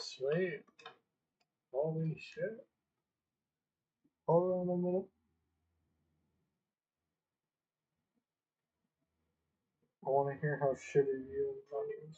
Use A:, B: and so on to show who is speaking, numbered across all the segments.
A: Sweet. Holy shit. Hold on a minute. I want to hear how shitty you is.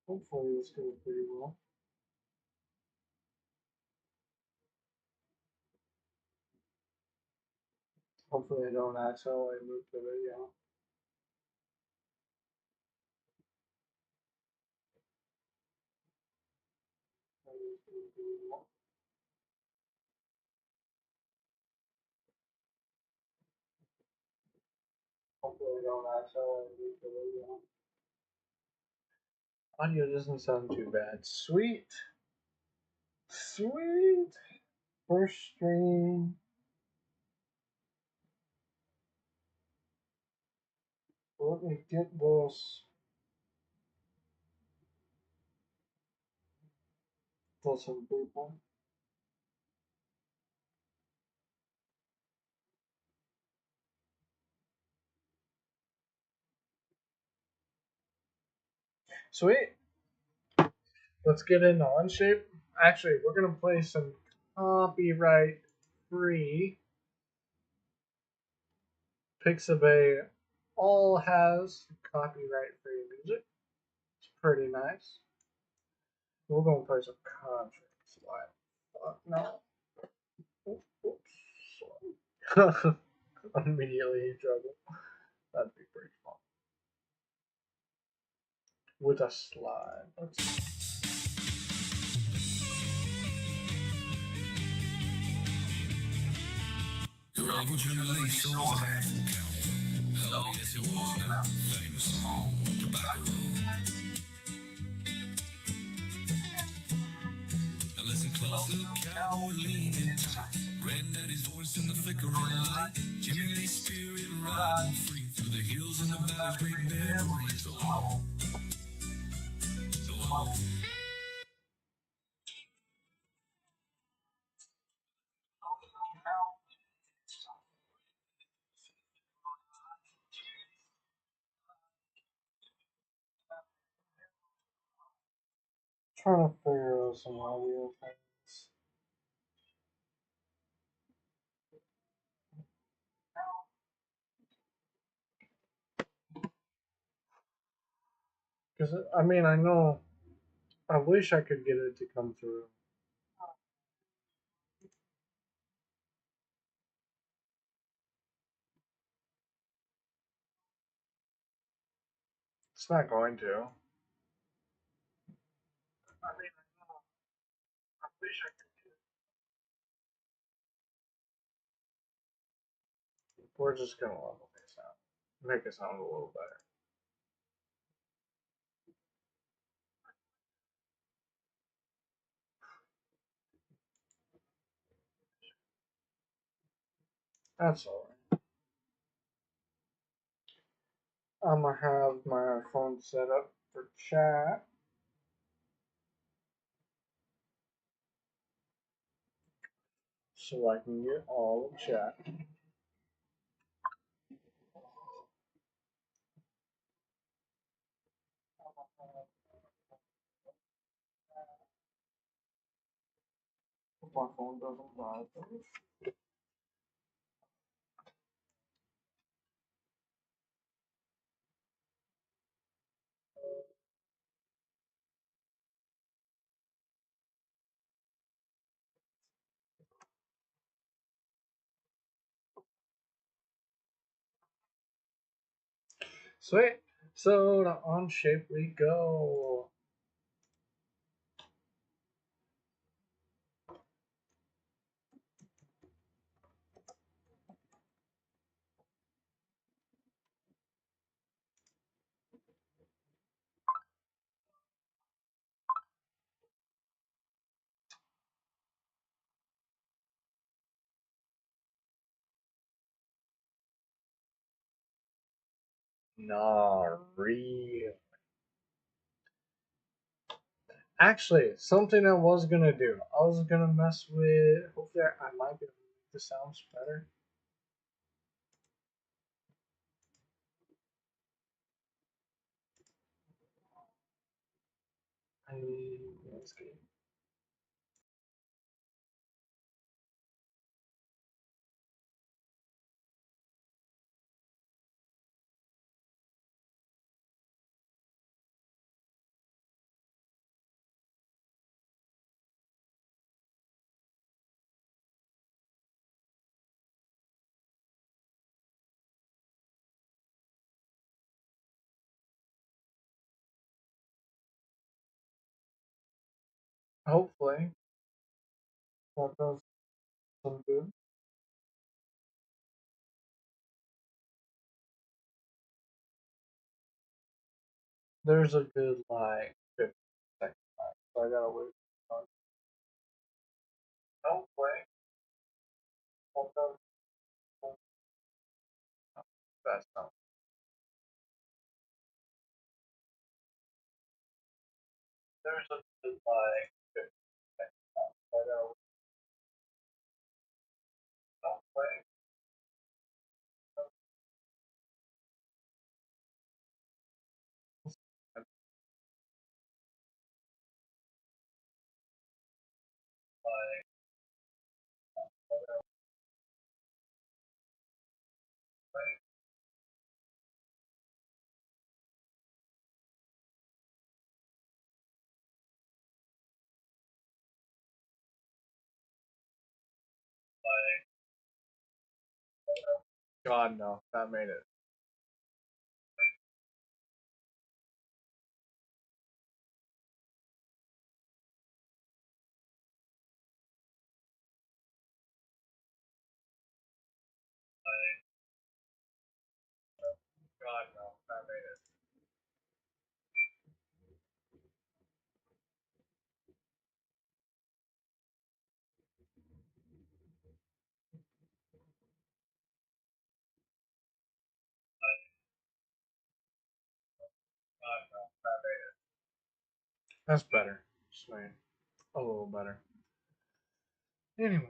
A: Hopefully this goes pretty well. Hopefully I don't accidentally move the video. Hopefully I don't accidentally move the video. Audio doesn't sound too bad. Sweet. Sweet. First stream. Let me get this. To some people. Sweet. Let's get into Onshape. Actually, we're gonna play some copyright free. Pixabay all has copyright free music. It's pretty nice. We're gonna play some country. Fuck no. Oops. Immediately in trouble. That'd be pretty fun. With a slide. Listen close, look how we're leaning. Granddaddy's voice in the flickering light. Jimmy Lee's spirit riding free through the hills and the valleys, great memories. So long. So long. Trying to figure out some audio things. Because, I mean, I know, I wish I could get it to come through. It's not going to. I mean, I know, I wish I could get it. We're just gonna level this out. Make it sound a little better. That's alright. I'm gonna have my phone set up for chat. So I can get all of chat. My phone doesn't vibrate. Sweet. So to Onshape we go.
B: Not real. Actually, something I was gonna do. I was gonna mess with. Hopefully, I might be able to make the sounds better. I let's see. Hopefully, that does some good. There's a good like 50 seconds back, so I gotta wait. Hopefully, that does that sound. There's a good like 50 seconds back, so I gotta wait. Hopefully, like God no, that made it. God no, that made it. God no, that made it. That's better. Sweet. A little better. Anyways,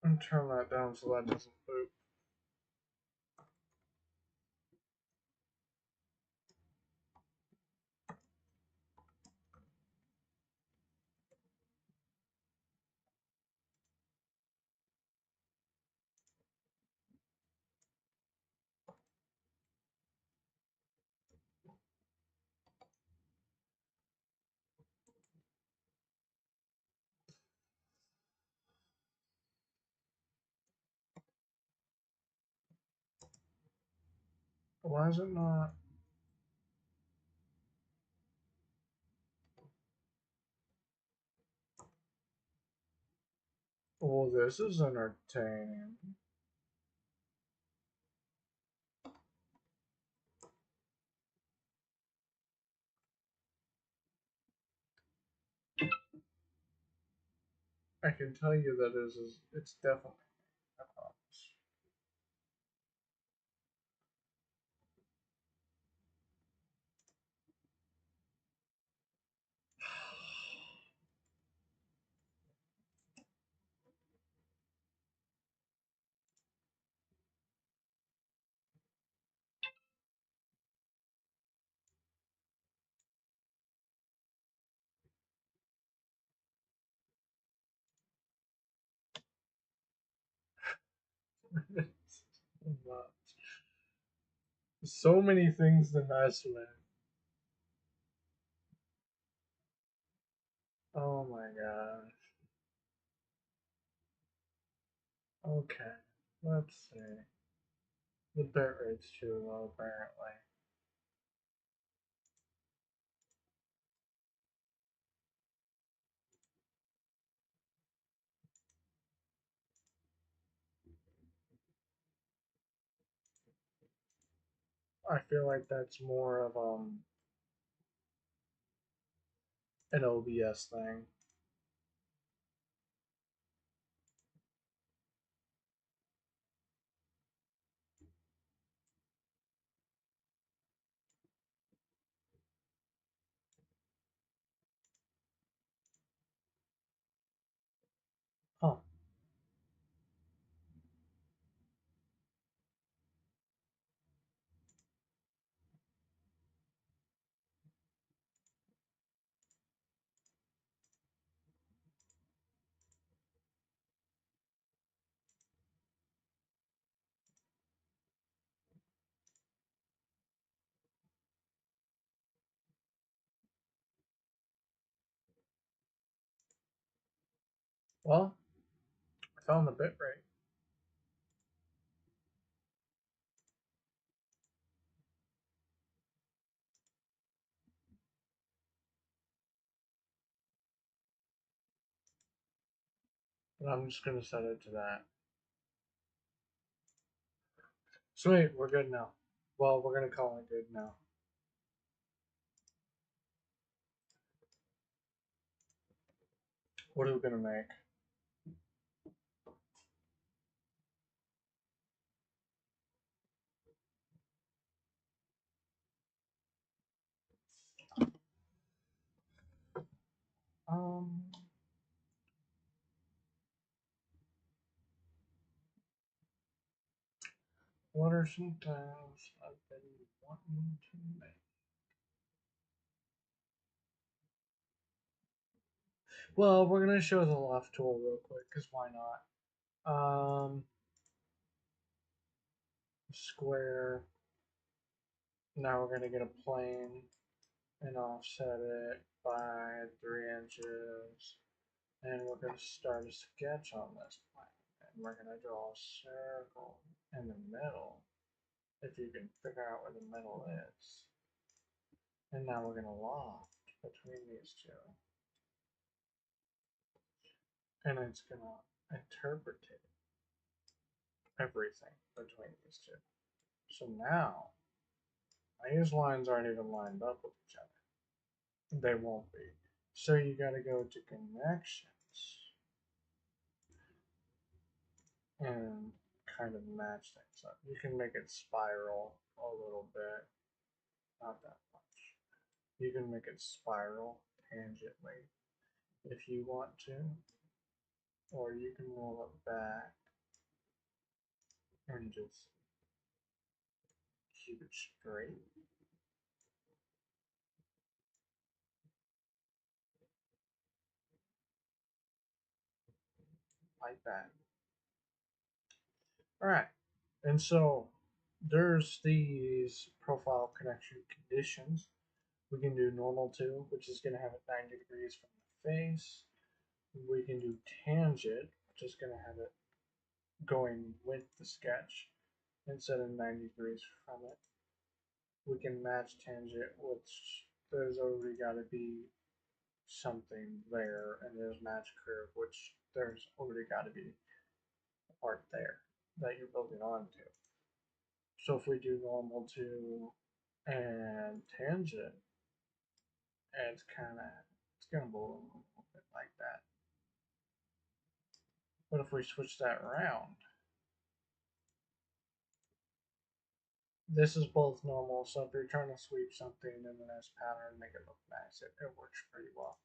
B: I'm turn that down so that doesn't loop. Why is it not? Well, this is entertaining. I can tell you that it's definitely. I promise. So many things to mess with. Oh my god. Okay, let's see. The bit rate's too low, apparently. I feel like that's more of an OBS thing. Huh. Well, I found the bit rate. And I'm just going to set it to that. Sweet, we're good now. Well, we're going to call it good now. What are we going to make? Um, what are some things I've been wanting to make? Well, we're going to show the left tool real quick, because why not? Square. Now we're going to get a plane and offset it by 3 inches. And we're going to start a sketch on this plane. And we're going to draw a circle in the middle, if you can figure out where the middle is. And now we're going to loft between these two. And it's going to interpret everything between these two. So now, these lines aren't even lined up with each other. They won't be. So you got to go to connections and kind of match things up. You can make it spiral a little bit, not that much. You can make it spiral tangentially if you want to, or you can roll it back and just keep it straight like that. All right, and so there's these profile connection conditions. We can do normal to, which is going to have it 90 degrees from the face. We can do tangent, which is going to have it going with the sketch instead of 90 degrees from it. We can match tangent, which there's already got to be something there, and there's match curve, which there's already got to be a part there that you're building onto. So if we do normal to and tangent, it's gonna blow a little bit like that. But if we switch that around, this is both normal, so if you're trying to sweep something in a nice pattern and make it look nice, it works pretty well.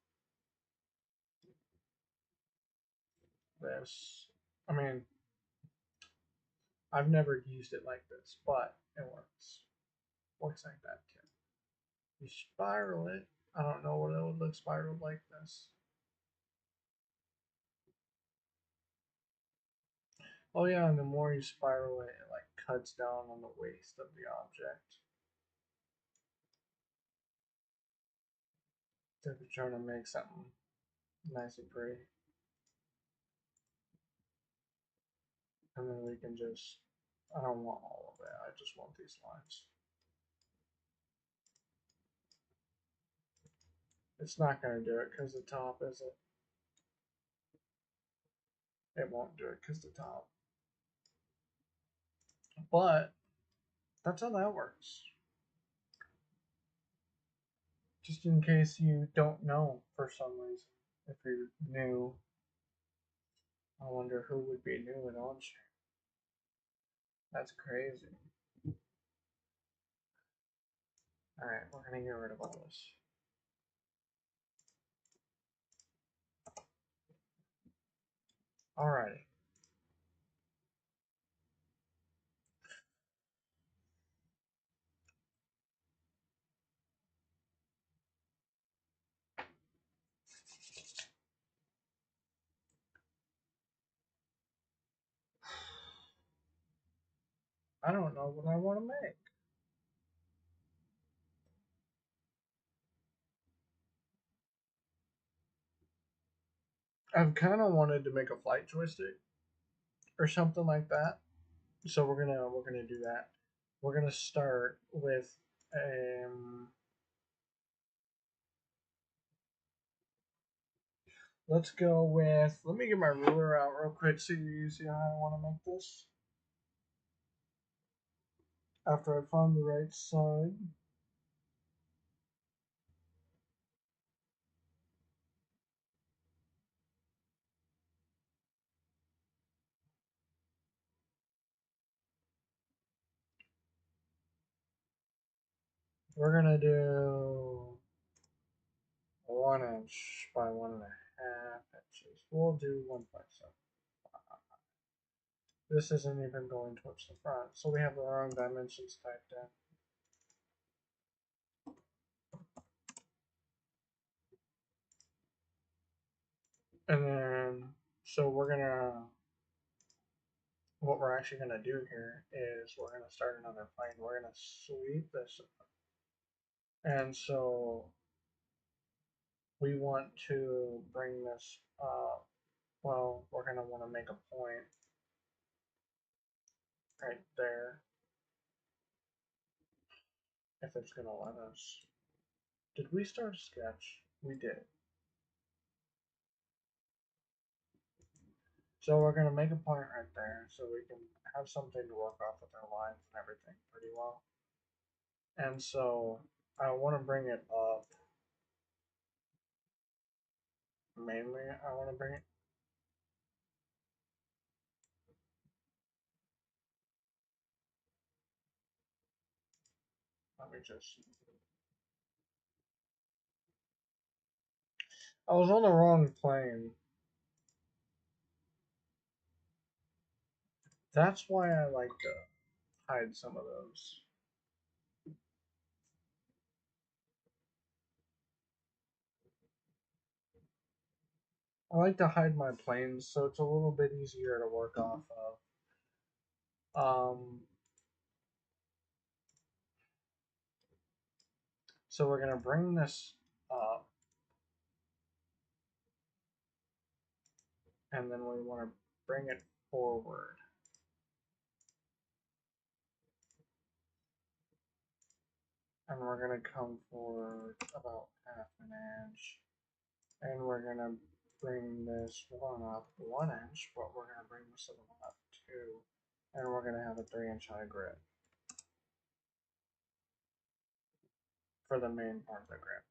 B: This, I mean, I've never used it like this, but it works. Works like that too. You spiral it. I don't know what it would look spiraled like this. Oh yeah, and the more you spiral it, it like cuts down on the waist of the object. So if you're trying to make something nice and pretty. And then we can just, I don't want all of it, I just want these lines. It's not going to do it because the top isn't. It won't do it because the top. But that's how that works. Just in case you don't know for some reason. If you're new, I wonder who would be new in Onshape. That's crazy. Alright, we're gonna get rid of all this. Alrighty. I don't know what I want to make. I've kind of wanted to make a flight joystick or something like that. So we're gonna do that. We're gonna start with let's go with, let me get my ruler out real quick so you see how I want to make this. After I find the right side. We're gonna do 1 inch by 1.5 inches. We'll do 1.7. This isn't even going towards the front, so we have the wrong dimensions typed in. And then, so what we're actually gonna do here is we're gonna start another plane. We're gonna sweep this, and so we want to bring this up. Well, we're gonna want to make a point right there if it's gonna let us. Did we start a sketch? We did. So we're gonna make a point right there so we can have something to work off with our lines and everything pretty well. And so I want to bring it up. Mainly, I want to bring it. Let me just. I was on the wrong plane. That's why I like to hide some of those. I like to hide my planes so it's a little bit easier to work off of. So we're gonna bring this up, and then we want to bring it forward. And we're gonna come forward about 1/2 inch. And we're gonna bring this one up 1 inch, but we're gonna bring this other one up 2. And we're gonna have a 3-inch high grid for the main part of the grid.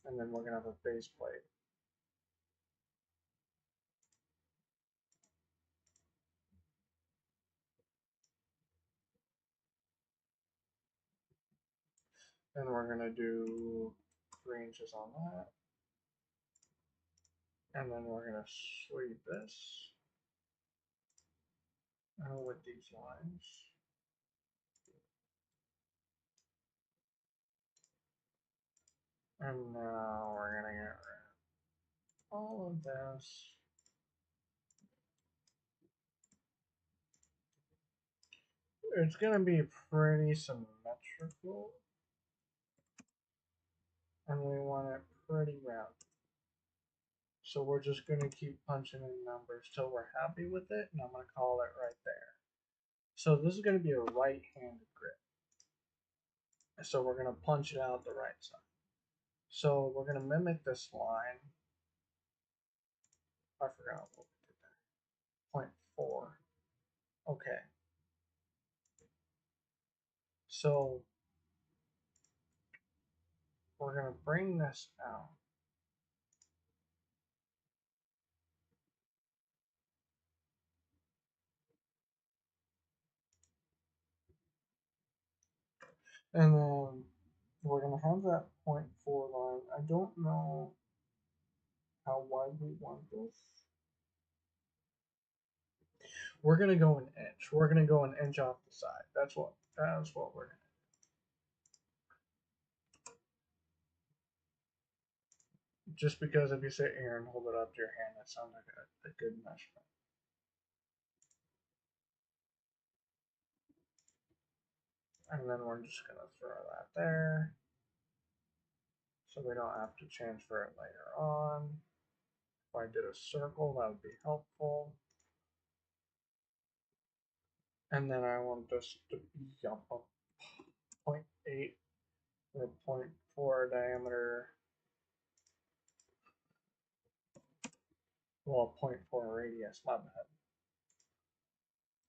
B: And then we're gonna have a base plate. And we're gonna do 3 inches on that. And then we're gonna sweep this with these lines. And now we're gonna get rid of all of this. It's gonna be pretty symmetrical. And we want it pretty round. So we're just going to keep punching in numbers till we're happy with it, and I'm going to call it right there. So this is going to be a right-handed grip. So we're going to punch it out the right side. So we're going to mimic this line. I forgot what we did there. 0.4. Okay. So we're going to bring this out. And then we're going to have that 0.4 line. I don't know how wide we want this. We're going to go an inch. We're going to go an inch off the side. That's what we're going to do. Just because if you sit here and hold it up to your hand, that sounds like a good measurement. And then we're just going to throw that there. So we don't have to transfer it later on. If I did a circle, that would be helpful. And then I want this to be up 0.8 or 0.4 diameter. Well, 0.4 radius, my bad.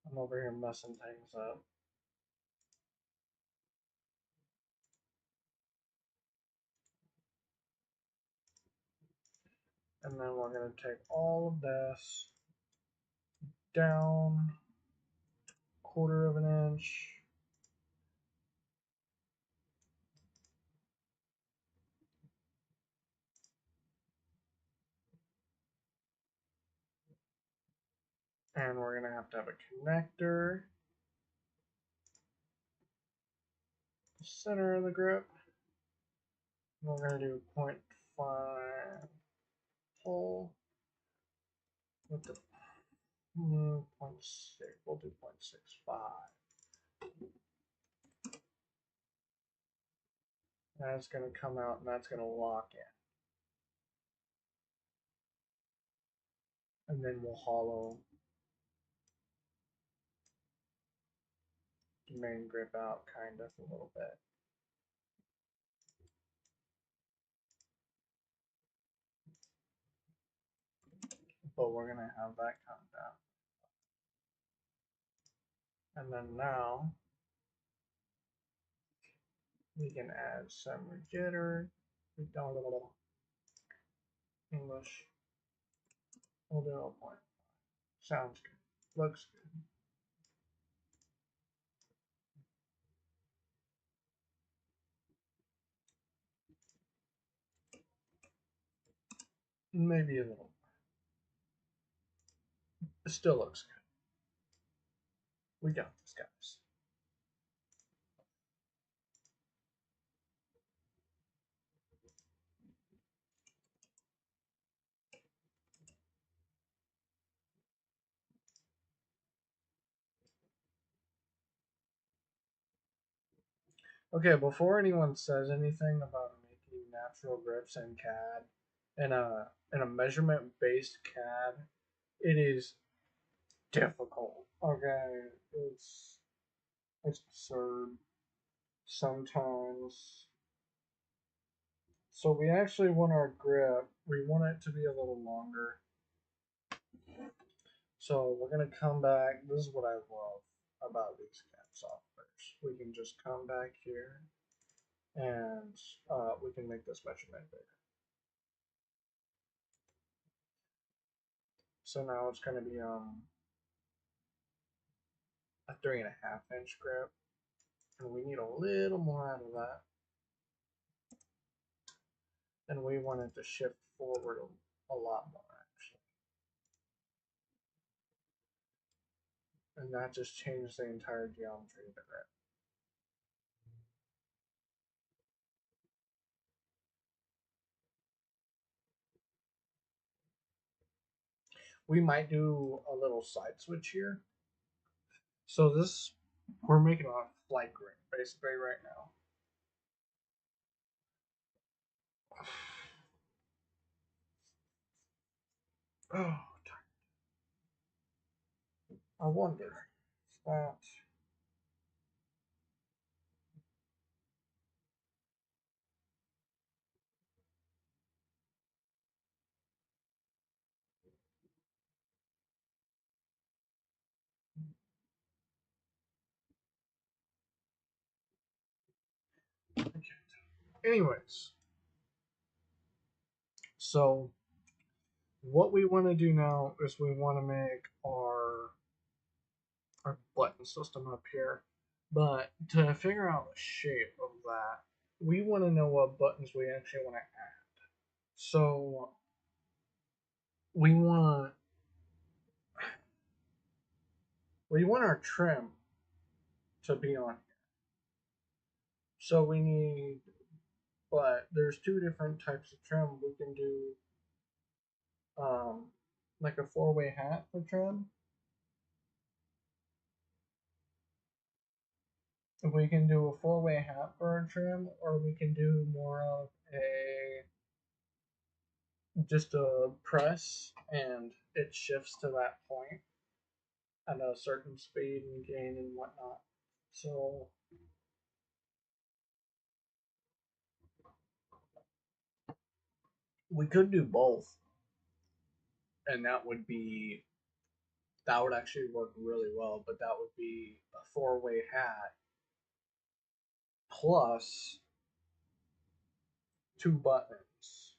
B: I'm over here messing things up. And then we're going to take all of this down 1/4 of an inch. And we're going to have a connector. The center of the grip. We're going to do 0.5 hole with the 0.6. We'll do 0.65. That's going to come out and that's going to lock in. And then we'll hollow the main grip out kind of a little bit. But we're going to have that come down. And then now we can add some jitter. We don't a little English. We'll do a point. Sounds good. Looks good. Maybe a little. It still looks good. We got this, guys. Okay, before anyone says anything about making natural grips in CAD, in a measurement based CAD, it is difficult. Okay, it's absurd sometimes. So we actually want our grip. We want it to be a little longer. So we're gonna come back. This is what I love about these CAD softwares. We can just come back here and we can make this measurement bigger. So now it's gonna be a 3.5-inch grip, and we need a little more out of that. And we want it to shift forward a lot more actually. And that just changed the entire geometry of the grip. We might do a little side switch here. So this, we're making a flight grip basically right now. Oh, I wonder if that. Anyways, So what we want to do now is we want to make our button system up here. But to figure out the shape of that, we want to know what buttons we actually want to add. So we want our trim to be on here. So we need, but there's two different types of trim. We can do um, like a four-way hat for trim. We can do a four-way hat for our trim, or we can do more of a just a press and it shifts to that point at a certain speed and gain and whatnot. So we could do both, and that would actually work really well. But that would be a four-way hat plus two buttons,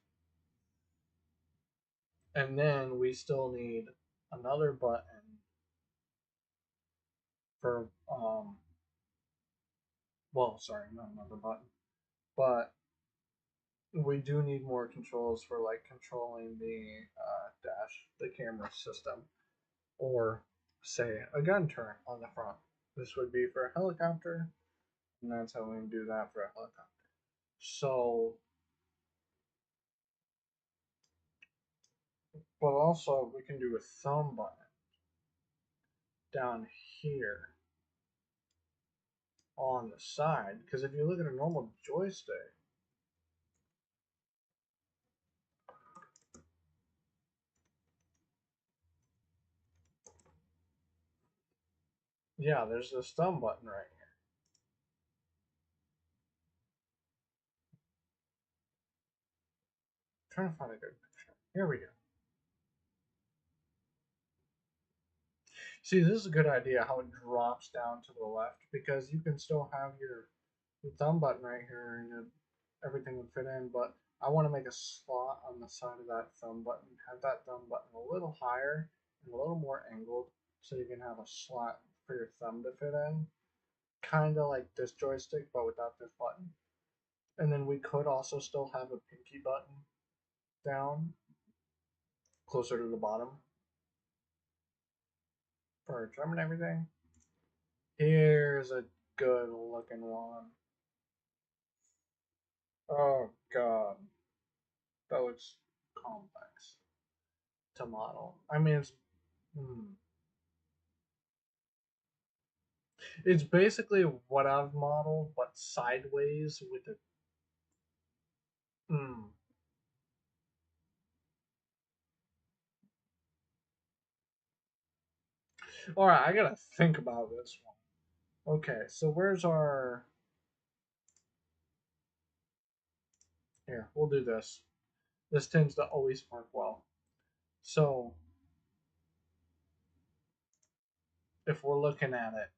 B: and then we still need another button for well, sorry, not another button, but we do need more controls for like controlling the the camera system, or say a gun turn on the front. This would be for a helicopter, and that's how we can do that for a helicopter. So, but also we can do a thumb button down here on the side, because if you look at a normal joystick, yeah, there's this thumb button right here. I'm trying to find a good picture. Here we go. See, this is a good idea how it drops down to the left, because you can still have your thumb button right here and everything would fit in, but I want to make a slot on the side of that thumb button, have that thumb button a little higher and a little more angled so you can have a slot for your thumb to fit in, kind of like this joystick but without this button. And then we could also still have a pinky button down closer to the bottom for our drum and everything. Here's a good looking one. Oh god, that looks complex to model. I mean, it's basically what I've modeled, but sideways with a. Mm. All right, I gotta think about this one. Okay, so where's our? Here, we'll do this. This tends to always work well. So if we're looking at it,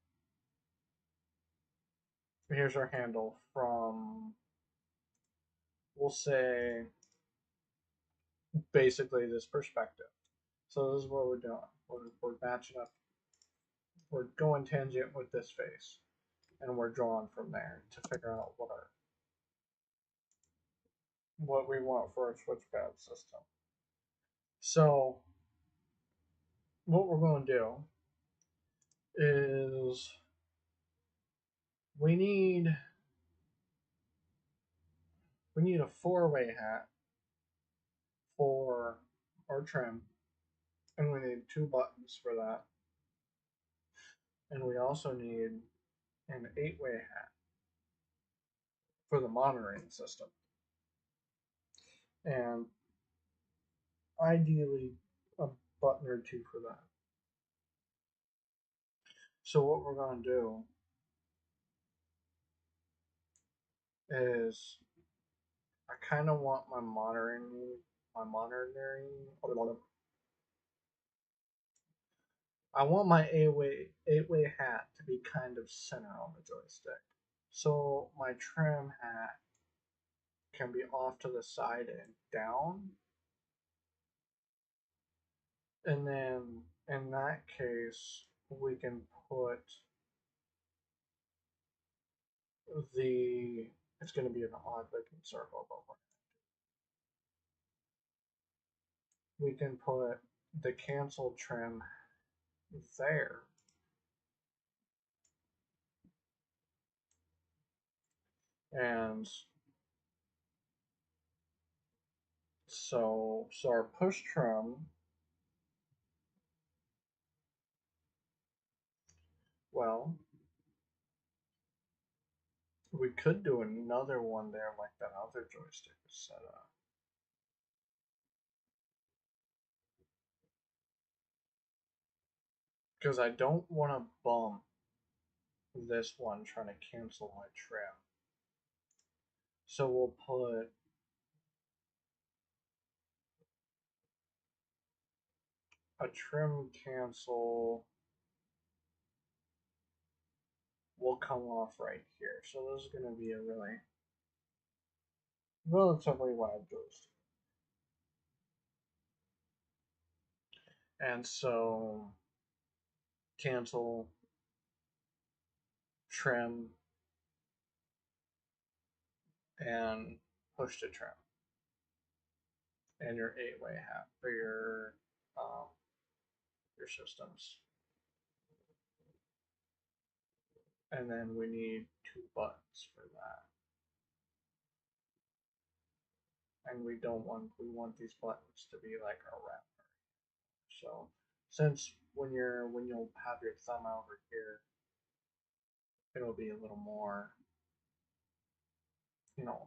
B: here's our handle from. We'll say basically this perspective. So this is what we're doing. We're matching up. We're going tangent with this face, and we're drawing from there to figure out what we want for our switchpad system. So what we're going to do is we need a four-way hat for our trim, and we need two buttons for that, and we also need an eight-way hat for the monitoring system, and ideally a button or two for that. So what we're going to do is I kind of want I want my eight-way hat to be kind of center on the joystick. So my trim hat can be off to the side and down, And then in that case, we can put the, it's going to be an odd looking circle, but we can put the cancel trim there. And so our push trim, well, we could do another one there like that other joystick is set up. Because I don't want to bump this one trying to cancel my trim. So we'll put a trim cancel will come off right here. So this is going to be a really relatively wide joystick. And so cancel, trim, and push to trim. And your 8-way hat for your systems. And then we need 2 buttons for that. And we want these buttons to be like around. So since when you'll have your thumb over here, it'll be a little more,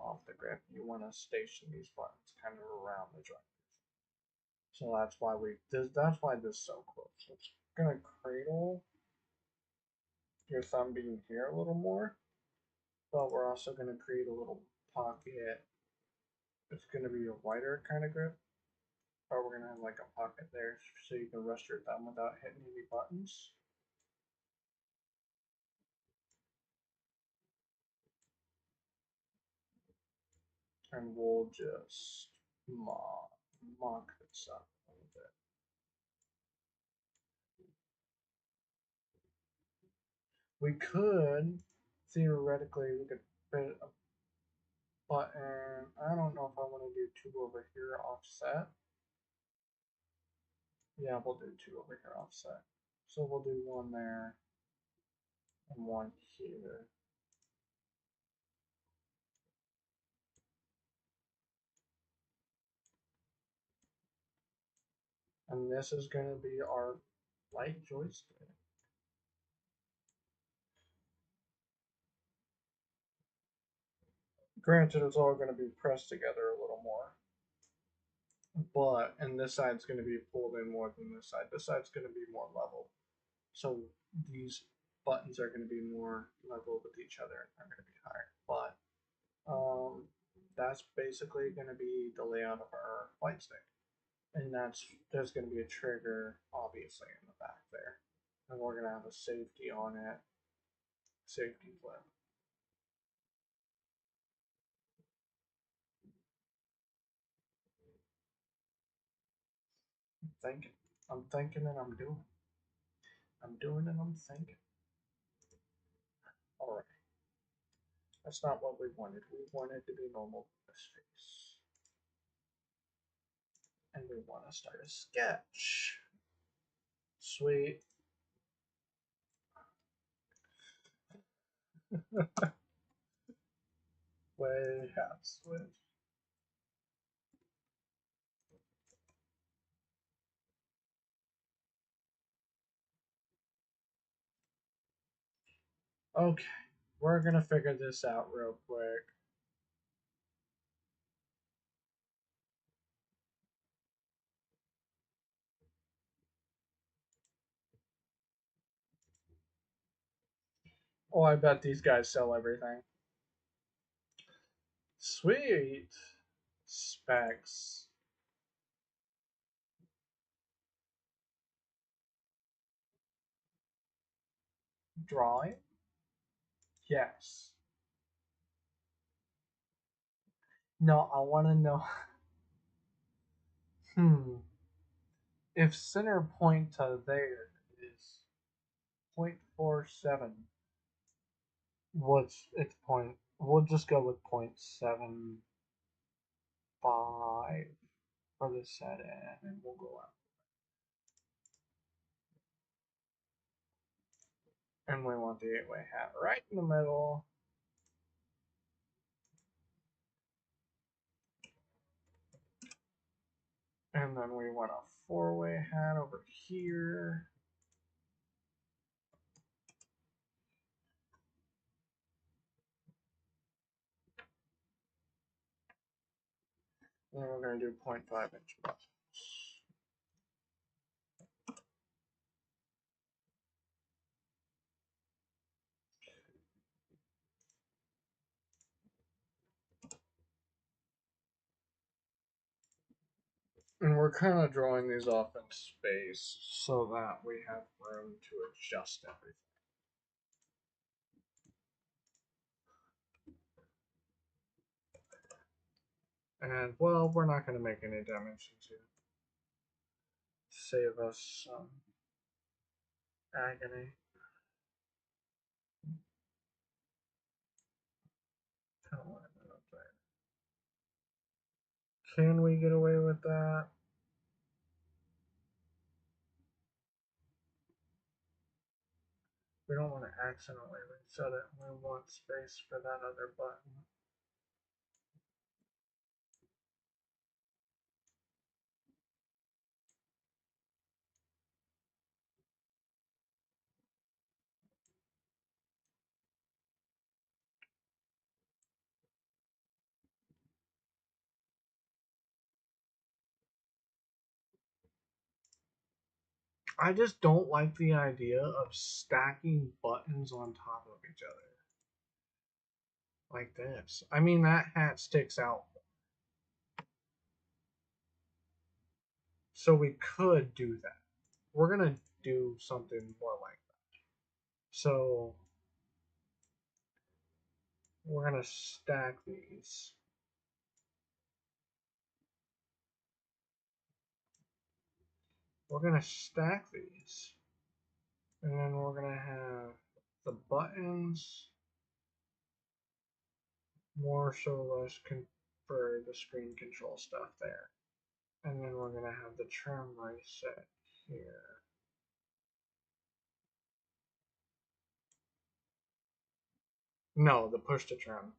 B: off the grip. You want to station these buttons kind of around the joint. So that's why this is so close. So it's gonna cradle your thumb being here a little more, but we're also gonna create a little pocket. It's gonna be a wider kind of grip, but we're gonna have like a pocket there so you can rest your thumb without hitting any buttons. And we'll just mock this up a little bit. We could theoretically fit a button. I don't know if I want to do 2 over here offset. Yeah, we'll do 2 over here offset. So we'll do 1 there and 1 here. And this is going to be our light joystick. Granted, it's all going to be pressed together a little more. And this side's going to be pulled in more than this side. This side's going to be more level. So these buttons are going to be more level with each other and are going to be higher. But that's basically going to be the layout of our light stick. And there's going to be a trigger, obviously, in the back there. And we're going to have a safety on it, safety flip. I'm thinking and I'm doing. I'm doing and I'm thinking. All right. That's not what we wanted. We wanted to be normal with this face. And we want to start a sketch. Sweet. Way hat switch. Okay, we're gonna figure this out real quick. Oh, I bet these guys sell everything. Sweet. Specs. Drawing? Yes. No, I want to know. Hmm. if center point to there is 0.47, what's its point? We'll just go with 0.75 for the set in, and we'll go out. And we want the 8-way hat right in the middle. And then we want a 4-way hat over here. And we're going to do 0.5-inch buttons. And we're kind of drawing these off in space so that we have room to adjust everything. And, well, we're not going to make any dimensions here. Save us some agony. Can we get away with that? We don't want to accidentally reset it. We want space for that other button. I just don't like the idea of stacking buttons on top of each other. Like this. I mean, that hat sticks out. So we could do that. We're going to do something more like that. So we're going to stack these. We're going to stack these. And then we're going to have the buttons more so less for the screen control stuff there. And then we're going to have the trim reset here. No, the push to trim.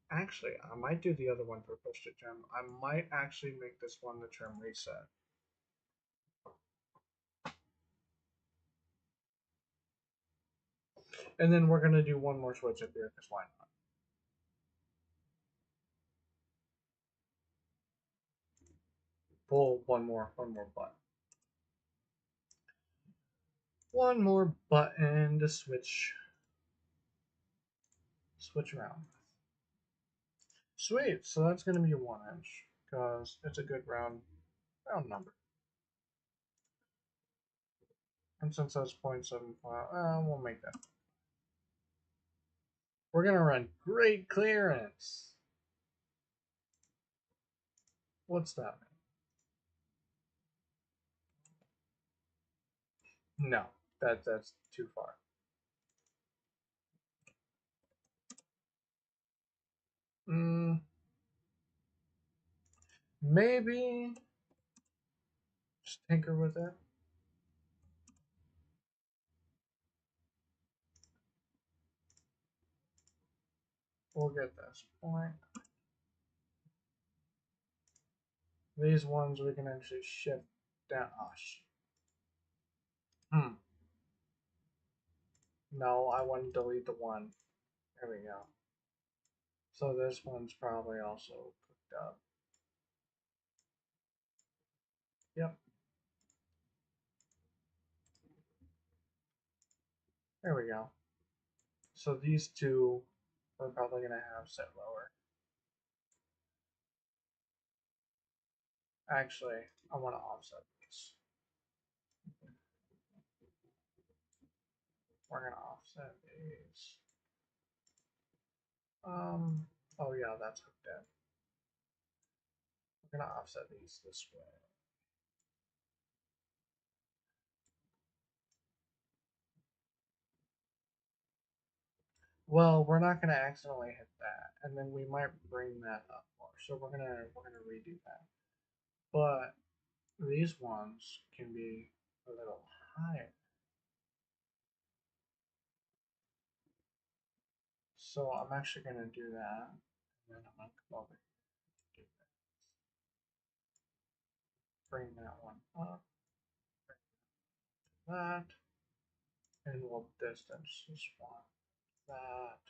B: Actually, I might do the other one for push to trim. I might actually make this one the trim reset. And then we're going to do one more switch up here, because why not? Pull one more button. One more button to switch around. Sweet, so that's going to be 1 inch, because it's a good round number. And since that's 0.75, we'll make that. We're going to run great clearance. What's that mean? No, that's too far. Maybe just tinker with it. We'll get this point. These ones we can actually shift down. No, I want to delete the one. There we go. So this one's probably also cooked up. Yep. There we go. So these two we're probably going to have set lower. Actually, I want to offset these. We're going to offset these. Oh yeah, that's hooked in. We're going to offset these this way. Well, we're not gonna accidentally hit that, and then we might bring that up more. So we're gonna redo that. But these ones can be a little higher. So I'm actually gonna do that, and then I'm gonna come over here, do that. Bring that one up, that, and we'll distance this one. That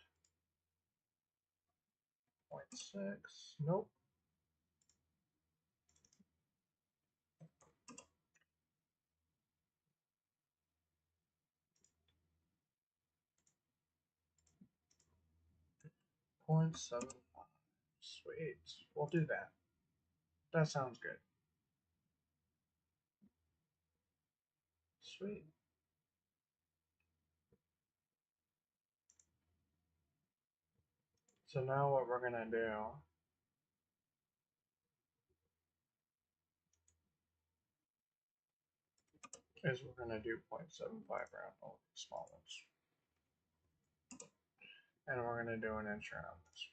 B: 0.6. Nope. 0.75. Sweet. We'll do that. That sounds good. Sweet. So now what we're gonna do is we're gonna do 0.75 around all these small ones. And we're gonna do an inch around this.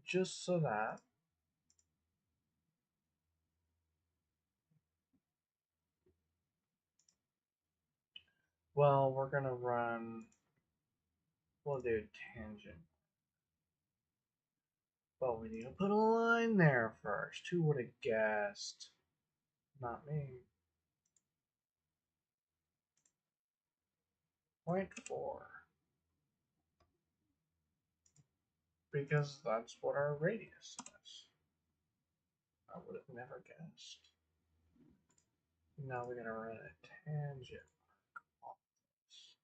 B: Just so that well, we're gonna run, we'll do tangent. But we need to put a line there first. Who would have guessed? Not me. 0.4. Because that's what our radius is. I would have never guessed. Now we're gonna run a tangent off this.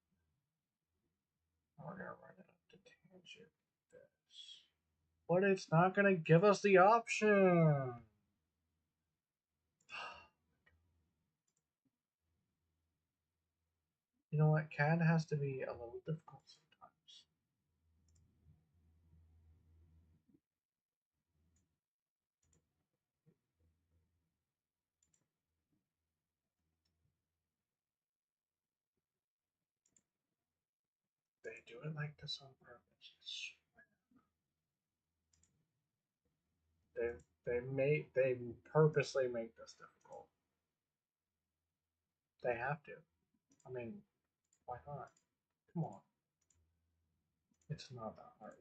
B: We're gonna run it up to tangent this. But it's not gonna give us the option. You know what? CAD has to be a little difficult sometimes. They do it like this on purpose. They purposely make this difficult. They have to. I mean, why not? Come on. It's not that hard.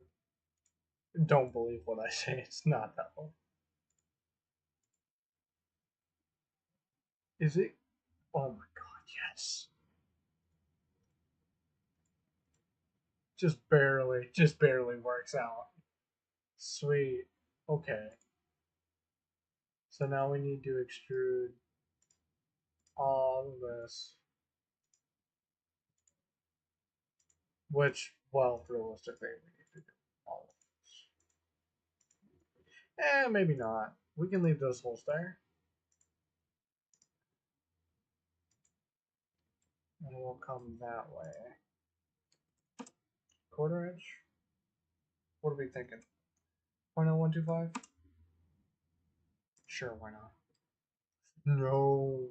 B: Don't believe what I say. It's not that hard. Is it? Oh my god, yes. Just barely works out. Sweet. Okay. So now we need to extrude all of this. Which, well, realistically, we need to do all of this. Maybe not. We can leave those holes there. And we'll come that way. Quarter inch? What are we thinking? 0.0125? Sure, why not? No.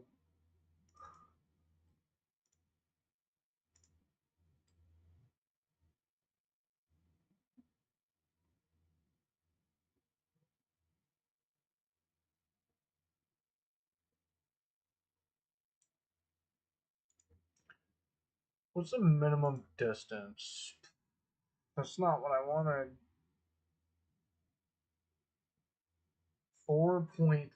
B: What's the minimum distance? That's not what I wanted. 4.5.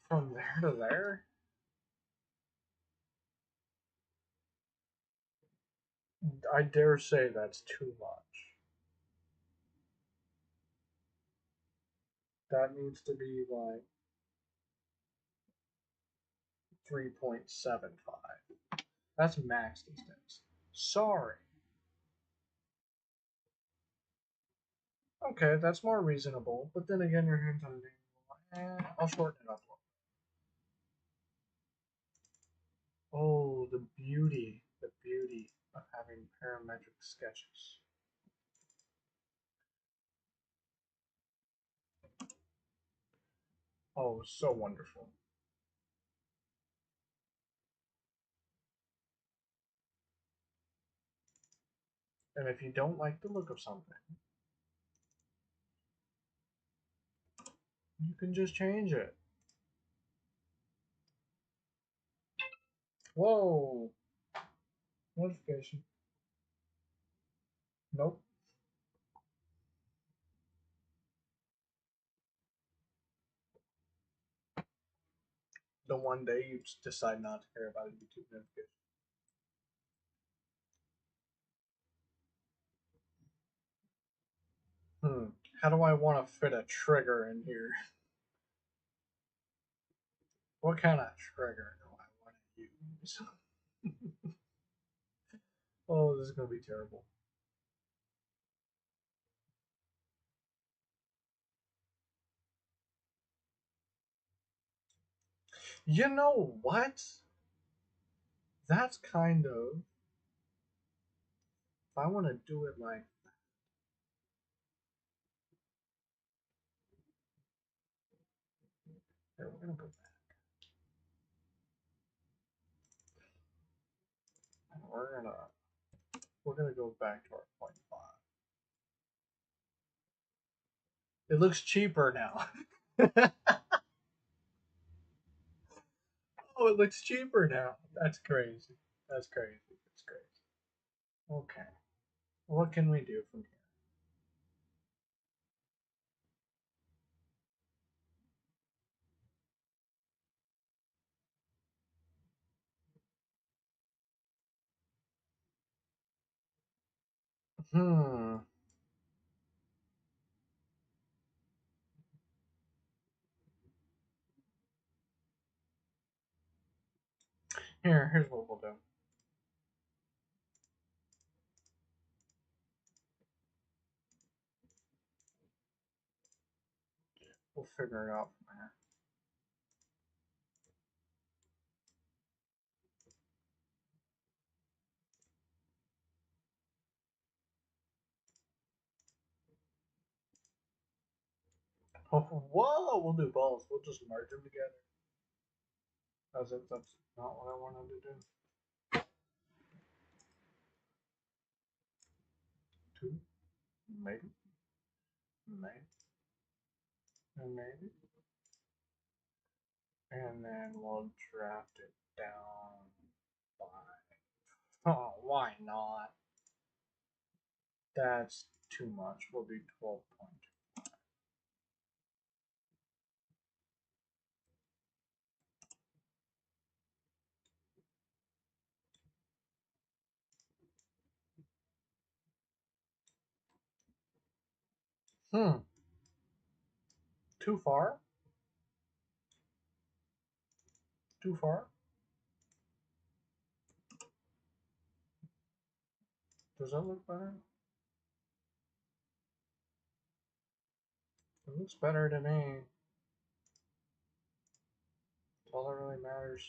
B: From there to there? I dare say that's too much. That needs to be like 3.75. That's max distance. Sorry. Okay, that's more reasonable. But then again, your hands on the I'll shorten it up a little. Oh, the beauty. The beauty. of having parametric sketches. Oh, so wonderful. And if you don't like the look of something, you can just change it. Whoa! Notification. Nope. The one day you decide not to care about a YouTube notification. How do I want to fit a trigger in here? What kind of trigger do I want to use? Oh, this is going to be terrible. You know what? That's kind of. If I want to do it like. Here, we're going to go back. And we're gonna go back to our point 5. It looks cheaper now. Oh, it looks cheaper now. That's crazy. That's crazy. That's crazy. Okay. What can we do from here? Here's what we'll do. We'll figure it out from here. Oh, whoa! We'll do both. We'll just merge them together. As if that's not what I wanted to do. Two, maybe, maybe, and maybe. And then we'll draft it down by. Oh, why not? That's too much. We'll do 12.2. Hmm. Too far? Too far? Does that look better? It looks better to me. That's all that really matters.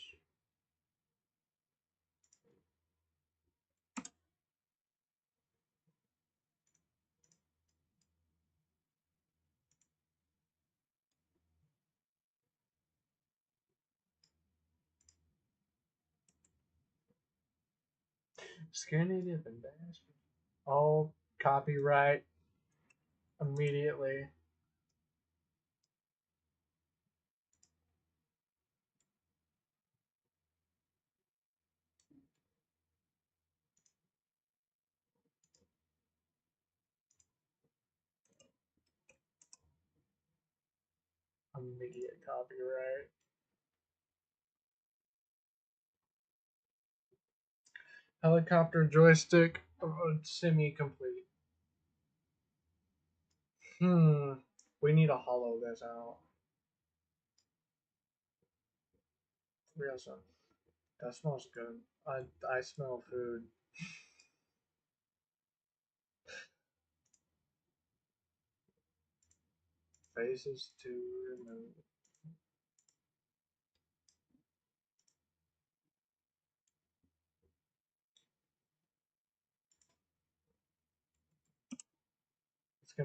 B: Skinny dipping bastard. Oh, copyright immediately. Immediate copyright. Helicopter joystick semi-complete. We need to hollow this out. Real son. That smells good. I smell food. Faces to remove.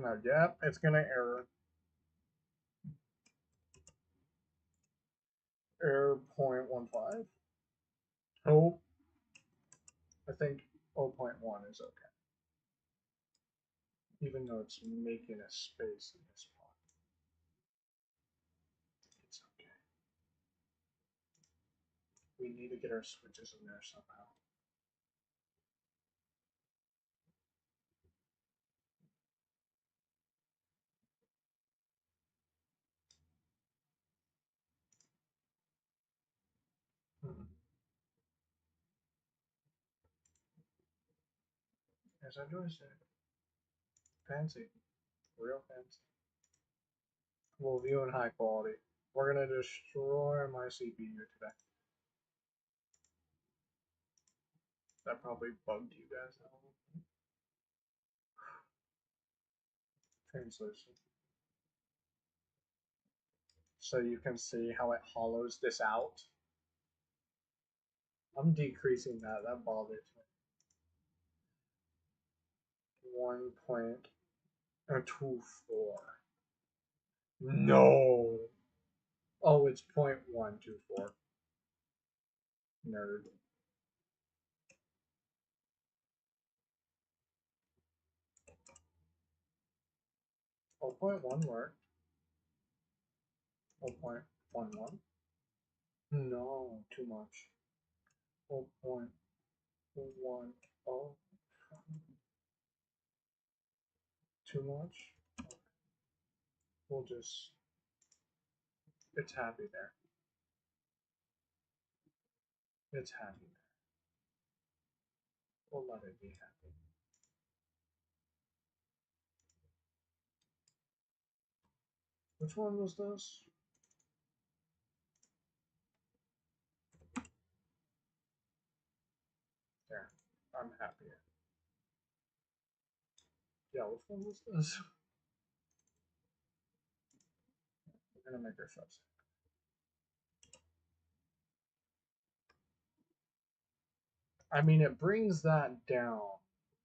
B: gonna, yep, it's gonna error. Error 0.15. Oh, I think 0.1 is okay. Even though it's making a space in this part. It's okay. We need to get our switches in there somehow. Hmm. As I just said, fancy, real fancy. We'll view in high quality. We're gonna destroy my CPU today. That probably bugged you guys out. Translucent. So you can see how it hollows this out. I'm decreasing that. That bothers me. 1.24. No. Oh, it's 0.124. Nerd. 0.1 worked. 0.11. No, too much. 0.10. Too much. We'll just. It's happy there. It's happy there. We'll let it be happy. Which one was this? There. I'm happier. Yeah, which one was this? We're gonna make ourselves. I mean, it brings that down,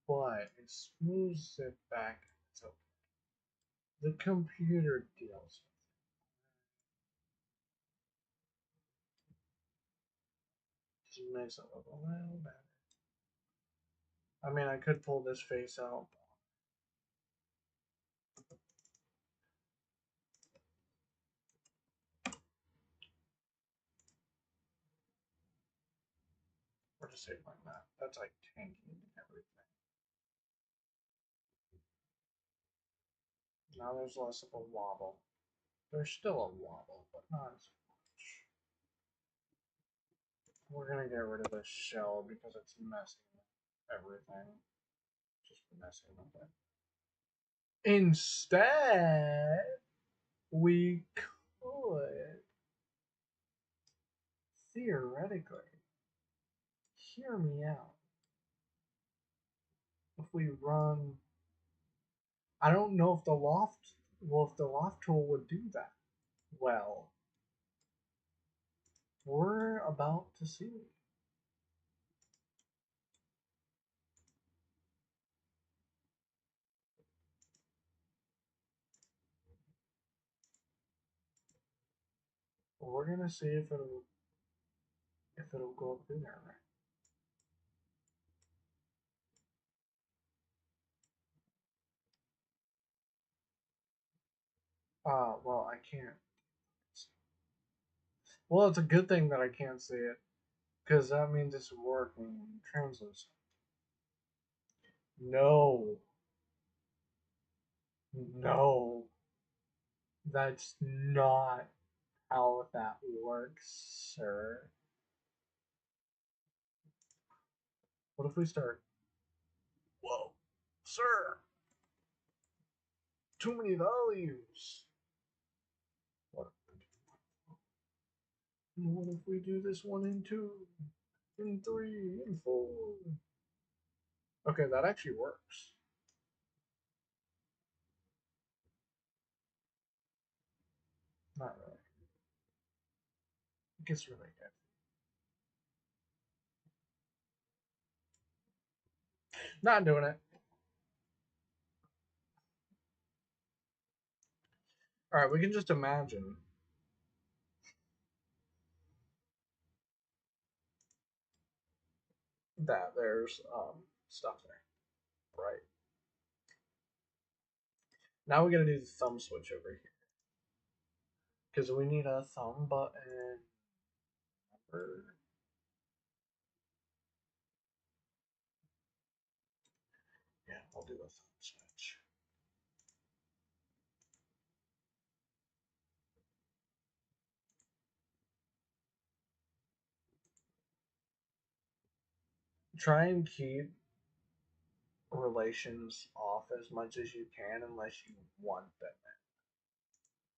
B: but it smooths it back. So the computer deals with it. Just makes it look a little better. I mean, I could pull this face out. Or just say it like that. That's like tanking everything. Now there's less of a wobble. There's still a wobble, but not as much. We're gonna get rid of this shell because it's messing with everything. Just messing with it. Instead, we could theoretically hear me out. If we run, I don't know if the loft, well, if the loft tool would do that. Well, we're about to see. We're gonna see if it'll go through there right. Well, I can't. Well, it's a good thing that I can't see it, because that means it's working translucent. No, no, that's not how that works, sir. What if we start? Whoa, sir, too many values. What if we do this 1 and 2, and 3 and 4? Okay, that actually works. Not really. It gets really good. Not doing it. All right, we can just imagine that there's stuff there, right? Now we gotta do the thumb switch over here because we need a thumb button. Yeah, I'll do a thumb switch. Try and keep relations off as much as you can unless you want them in.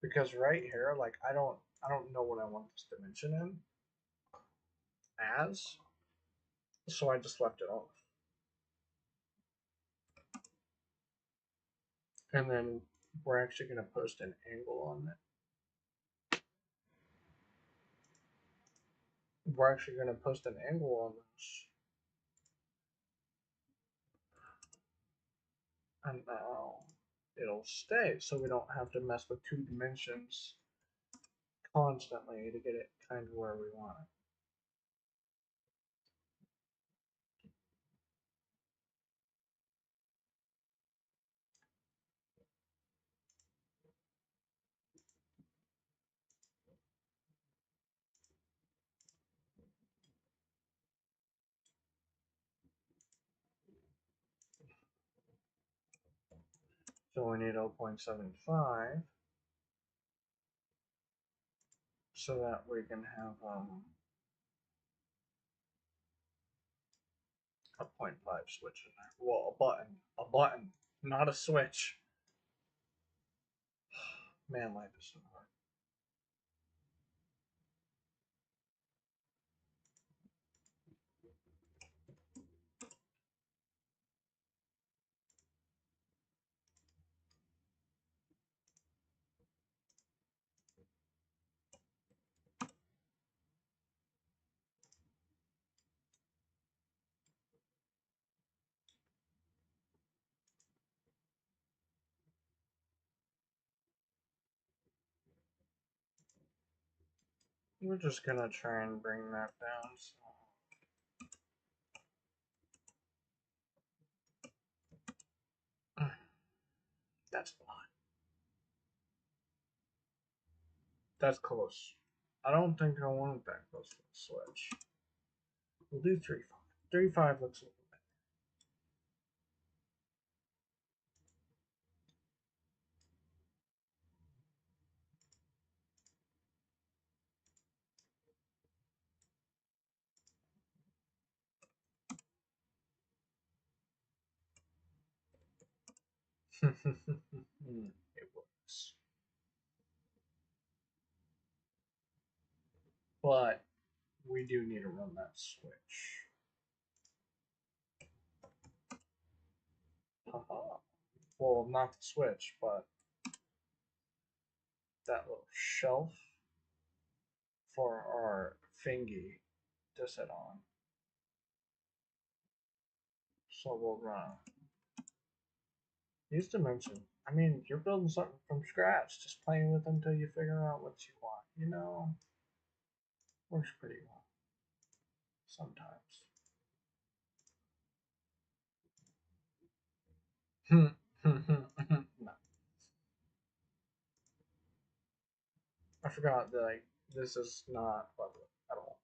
B: Because right here, like I don't know what I want this dimension in as, so I just left it off. And then we're actually gonna post an angle on it. We're actually gonna post an angle on this. And now it'll stay so we don't have to mess with two dimensions constantly to get it kind of where we want it. So we need 0.75 so that we can have a 0.5 switch in there. Well, a button, not a switch. Man, life is so hard. We're just gonna try and bring that down. So. That's a lot. That's close. I don't think I want it that close to the switch. We'll do 3.5. 3.5 looks a little better. It works. But we do need to run that switch. Haha. Well, not the switch, but that little shelf for our thingy to sit on. So we'll run these dimensions. I mean, you're building something from scratch, just playing with them until you figure out what you want. You know, works pretty well sometimes. No, I forgot that like this is not level at all.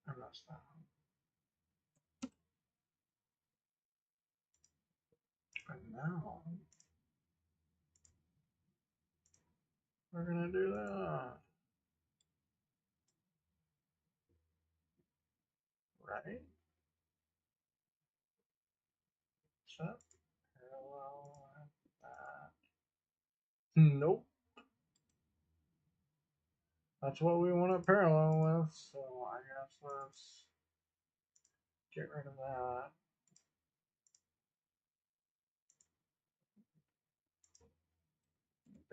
B: I messed that up. And now we're gonna do that. Right? Set parallel with that. Nope. That's what we want to parallel with, so I guess let's get rid of that.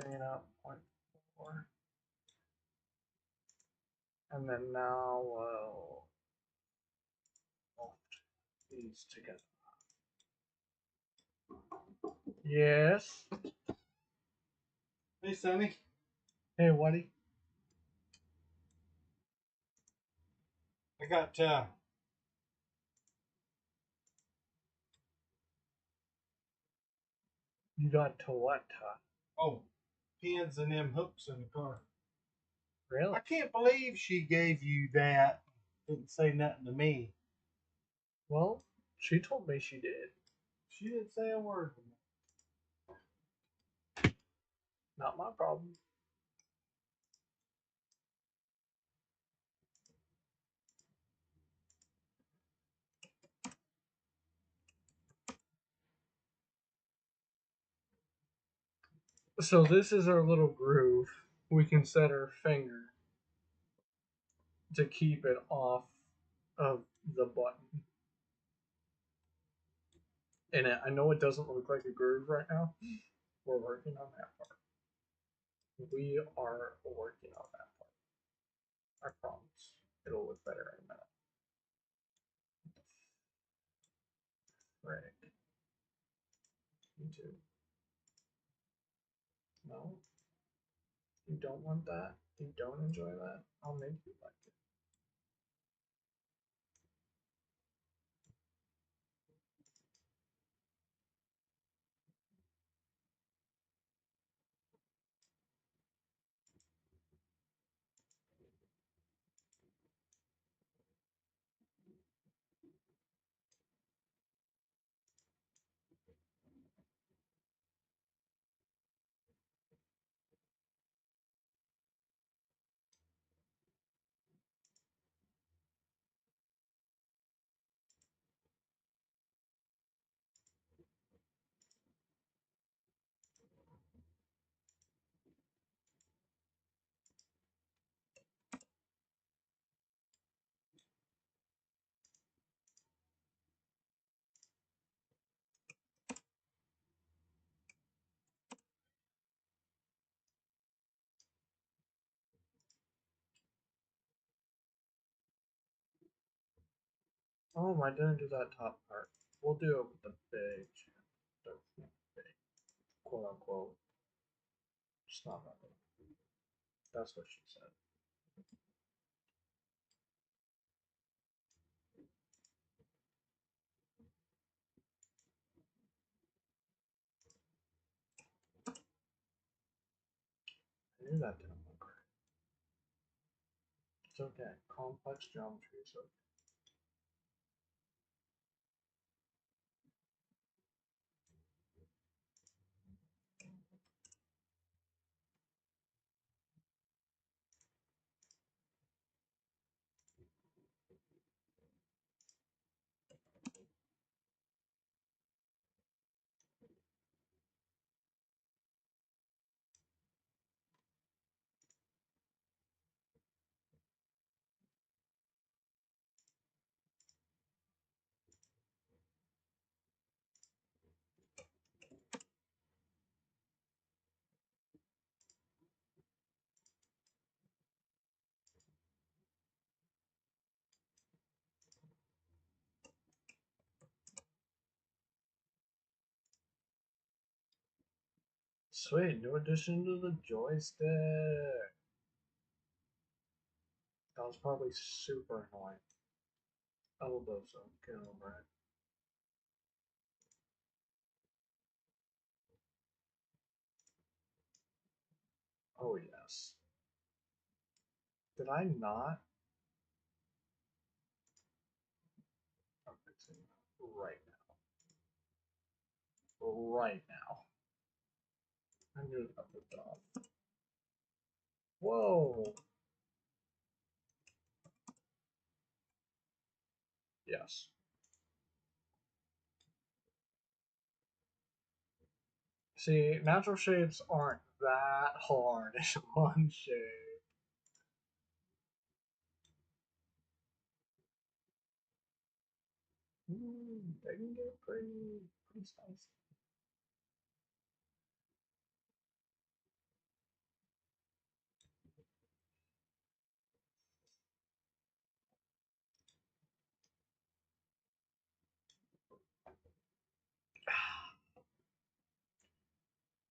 B: bring it up 0.4. And then now we'll bolt these together. Yes.
C: Hey, Sonny.
B: Hey, Waddy.
C: I got
B: You got to what?
C: pins and them hooks in the car.
B: Really?
C: I can't believe she gave you that. Didn't say nothing to me.
B: Well, she told me she did.
C: She didn't say a word to me.
B: Not my problem. So this is our little groove. We can set our finger to keep it off of the button. And I know it doesn't look like a groove right now. We're working on that part. We are working on that part. I promise. It'll look better in a minute. Right. You too. No? You don't want that? You don't enjoy that? I'll make you like it. Oh, I didn't do that top part. We'll do it with the big, the big, quote unquote. It's not that. That's what she said. I knew that didn't look right. It's okay. Complex geometry is okay. Sweet, new addition to the joystick. That was probably super annoying. I will do so. Get over it. Oh, yes. Did I not? I'm fixing that right now. Right now. I knew that was off. Whoa. Yes. See, natural shapes aren't that hard as Onshape. They can get pretty spicy.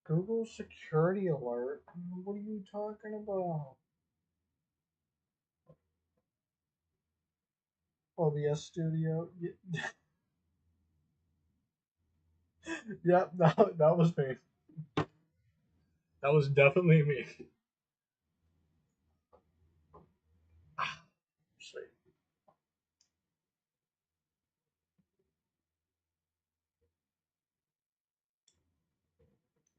B: Google security alert. What are you talking about? OBS Studio. Yep, that was me. That was definitely me. Sweet.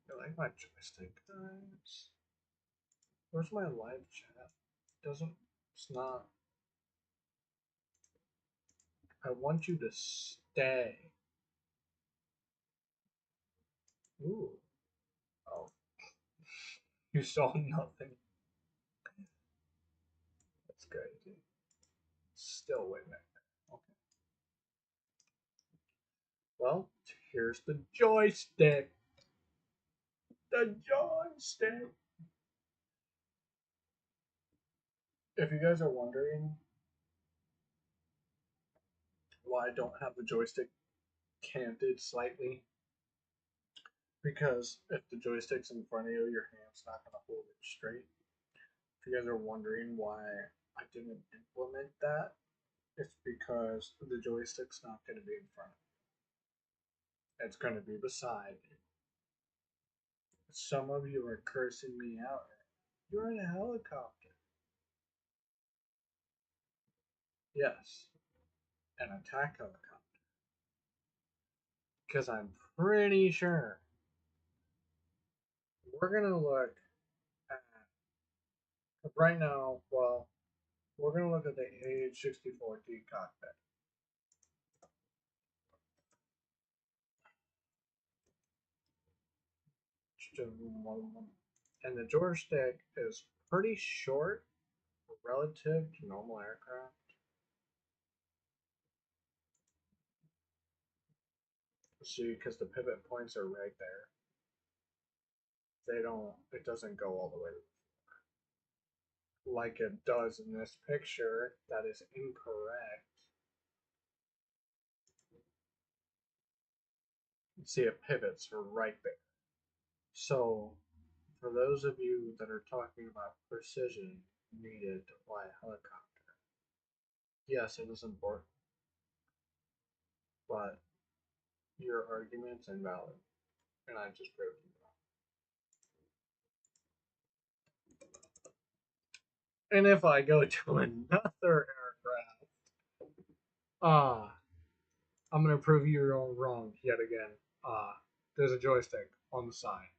B: I like my joystick, guys. Where's my live chat? Doesn't. It's not. I want you to stay. Ooh. Oh. You saw nothing. That's good. Still waiting. Okay. Well, here's the joystick. The joystick. If you guys are wondering why I don't have the joystick canted slightly, because if the joystick's in front of you, your hand's not going to hold it straight. If you guys are wondering why I didn't implement that, it's because the joystick's not going to be in front of you. It's going to be beside you. Some of you are cursing me out. You're in a helicopter. Yes, an attack helicopter. Because I'm pretty sure we're going to look at, right now, well, we're going to look at the AH-64D cockpit. And the joystick is pretty short relative to normal aircraft. See, because the pivot points are right there. It doesn't go all the way like it does in this picture. That is incorrect. See, it pivots right there. So, for those of you that are talking about precision needed to fly a helicopter, yes, it is important, but your argument's invalid, and I just proved you wrong. And if I go to another aircraft, I'm gonna prove you all wrong yet again. There's a joystick on the side.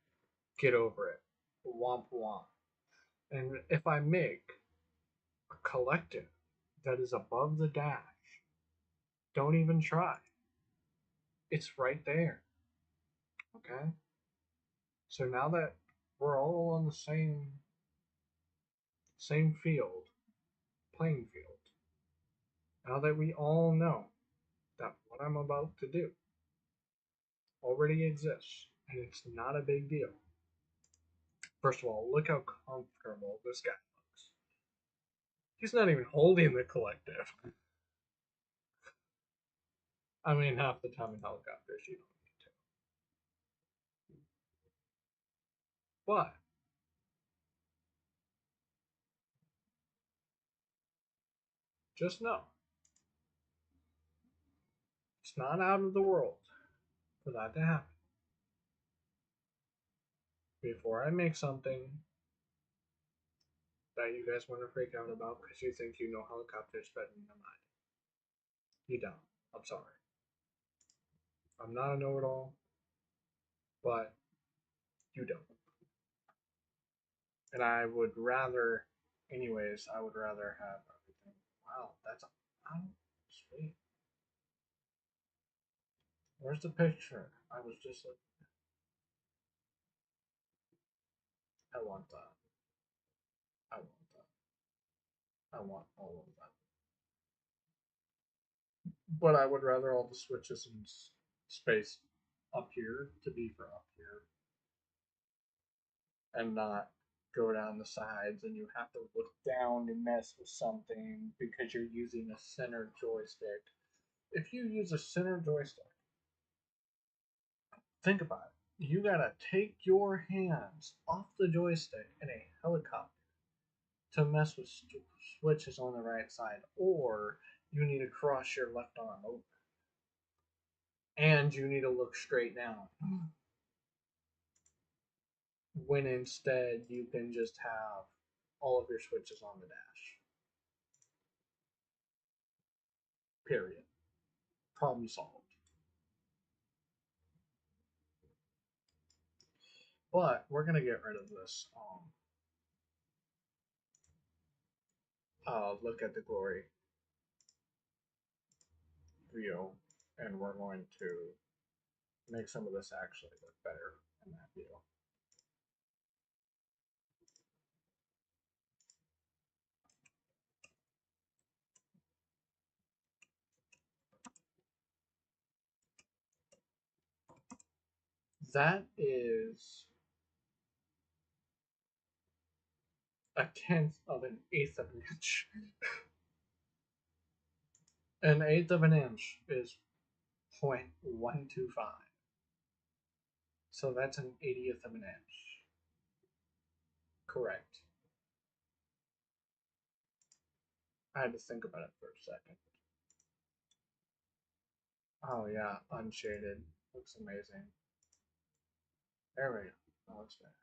B: Get over it. Womp womp. And if I make a collective that is above the dash, don't even try. It's right there. Okay? So now that we're all on the same field, playing field, now that we all know that what I'm about to do already exists and it's not a big deal. First of all, look how comfortable this guy looks. He's not even holding the collective. I mean, half the time in helicopters you don't need to. But just know, it's not out of the world for that to happen. Before I make something that you guys want to freak out about because you think you know helicopters better than I do. You don't. I'm sorry. I'm not a know-it-all, but you don't. And I would rather, anyways, I would rather have everything. Wow, that's sweet. Where's the picture? I was just like, I want that. I want that. I want all of that. But I would rather all the switches in space up here to be for up here and not go down the sides and you have to look down to mess with something because you're using a center joystick. If you use a center joystick, think about it. you gotta take your hands off the joystick in a helicopter to mess with switches on the right side, or you need to cross your left arm over, and you need to look straight down. When instead you can just have all of your switches on the dash. Period. Problem solved. But we're gonna get rid of this. Look at the glory view, and we're going to make some of this actually look better in that view. That is a tenth of an eighth of an inch. An eighth of an inch is 0.125. So that's an 80th of an inch. Correct. I had to think about it for a second. Oh yeah, unshaded. Looks amazing. There we go. That looks better.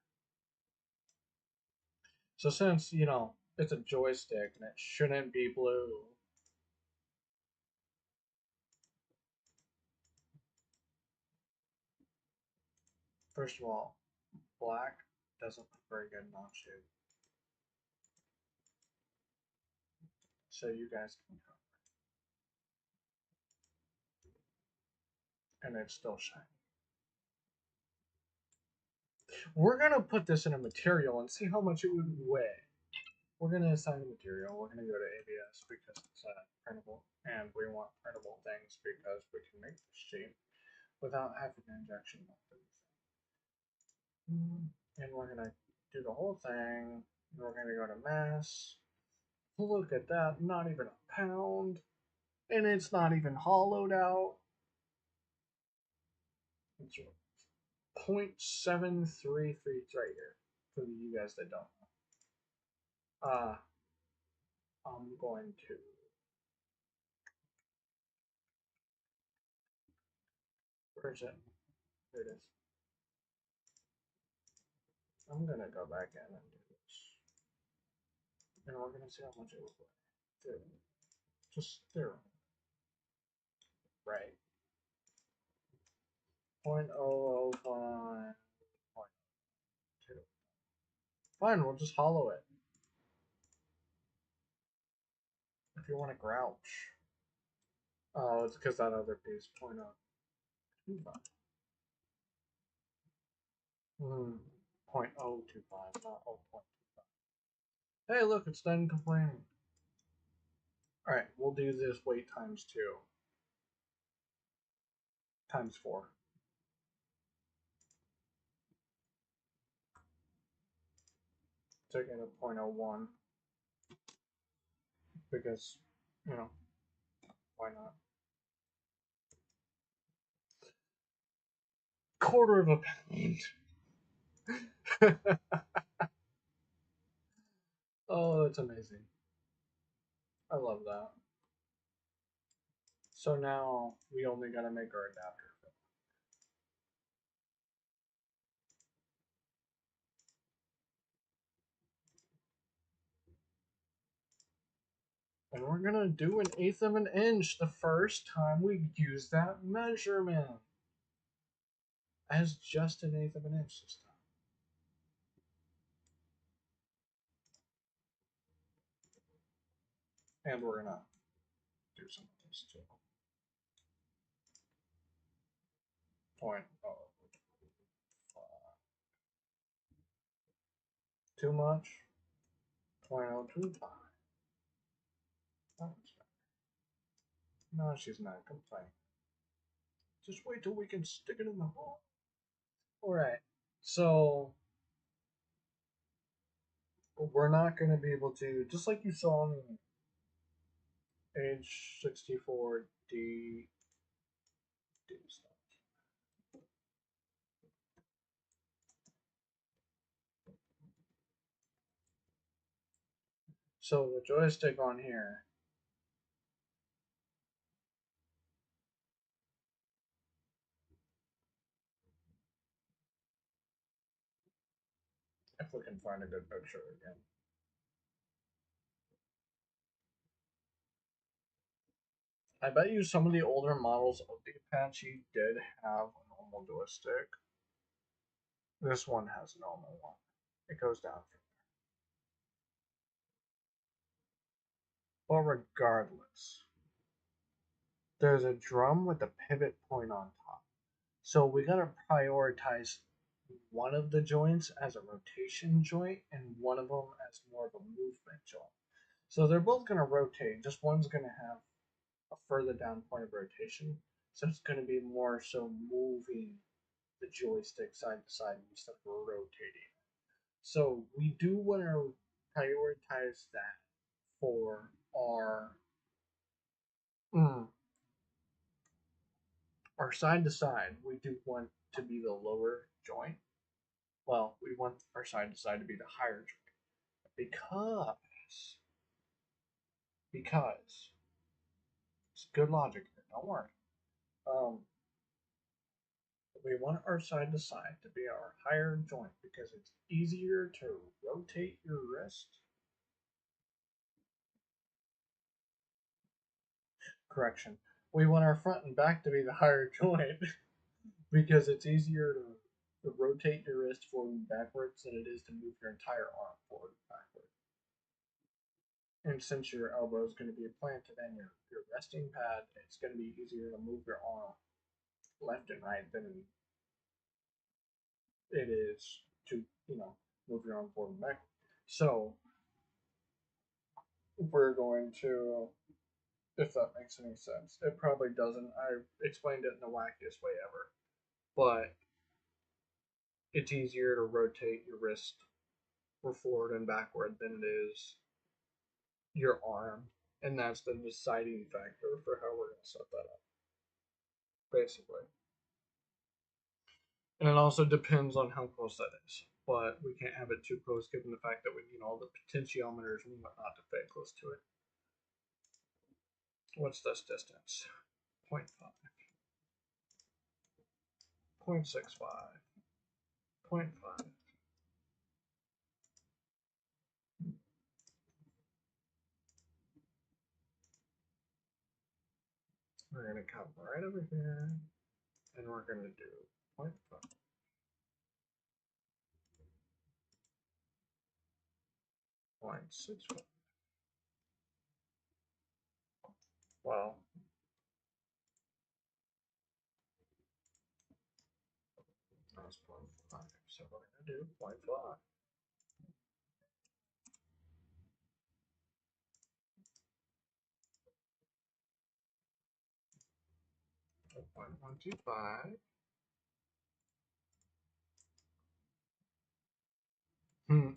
B: So since, it's a joystick and it shouldn't be blue, first of all, black doesn't look very good in Onshape. So you guys can cover it. And it's still shiny. We're gonna put this in a material and see how much it would weigh. We're gonna assign a material. We're gonna go to ABS because it's printable, and we want printable things because we can make the shape without having an injection molding. And we're gonna do the whole thing. We're gonna go to mass. Look at that, not even a pound, and it's not even hollowed out. It's 0.733 right here for you guys that don't know. I'm going to. Where's it? Here it is. I'm gonna go back in and do this. And we're gonna see how much it will weigh. There. Just there. Right. 0.005. 0.2. Fine, we'll just hollow it. If you want to grouch. Oh, it's because that other piece, 0.025. 0.025, not 0.25. Hey, look, it's done complaining. Alright, we'll do this weight times 2. Times 4. Taking a 0.01. Because, why not? Quarter of a pound. Oh, that's amazing. I love that. So now we only gotta make our adapter. And we're gonna do 1/8 of an inch the first time we use that measurement. As just 1/8 of an inch this time. And we're gonna do some of this too. 0.05. Too much? 0.025. No, she's not complaining. Just wait till we can stick it in the hole. Alright, so we're not going to be able to, just like you saw on age 64D, do stuff. So the joystick on here, if we can find a good picture again. I bet you some of the older models of the Apache did have a normal joystick. This one has a normal one. It goes down from there. But regardless, there's a drum with a pivot point on top. So we gotta prioritize one of the joints as a rotation joint and one of them as more of a movement joint. So they're both gonna rotate, just one's gonna have a further down point of rotation. So it's gonna be more so moving the joystick side to side instead of rotating. So we do want to prioritize that for mm, our side to side. We do want to be the lower joint. Well, we want our side to side to be the higher joint because it's good logic here. Don't worry. Um, we want our side to side to be our higher joint because it's easier to rotate your wrist. Correction. We want our front and back to be the higher joint because it's easier to rotate your wrist forward and backwards than it is to move your entire arm forward and backward. And since your elbow is going to be planted in your resting pad, it's going to be easier to move your arm left and right than it is to, move your arm forward and back. So we're going to, if that makes any sense. It probably doesn't. I explained it in the wackiest way ever. But it's easier to rotate your wrist forward and backward than it is your arm. And that's the deciding factor for how we're going to set that up, basically. And it also depends on how close that is. But we can't have it too close given the fact that we need all the potentiometers and whatnot to fit close to it. What's this distance? 0.5. 0.65. 0.5. We're going to come right over here and we're going to do 0.5. 0.65. Well, that's 0.5. So we're going to do 0.5. 0.125.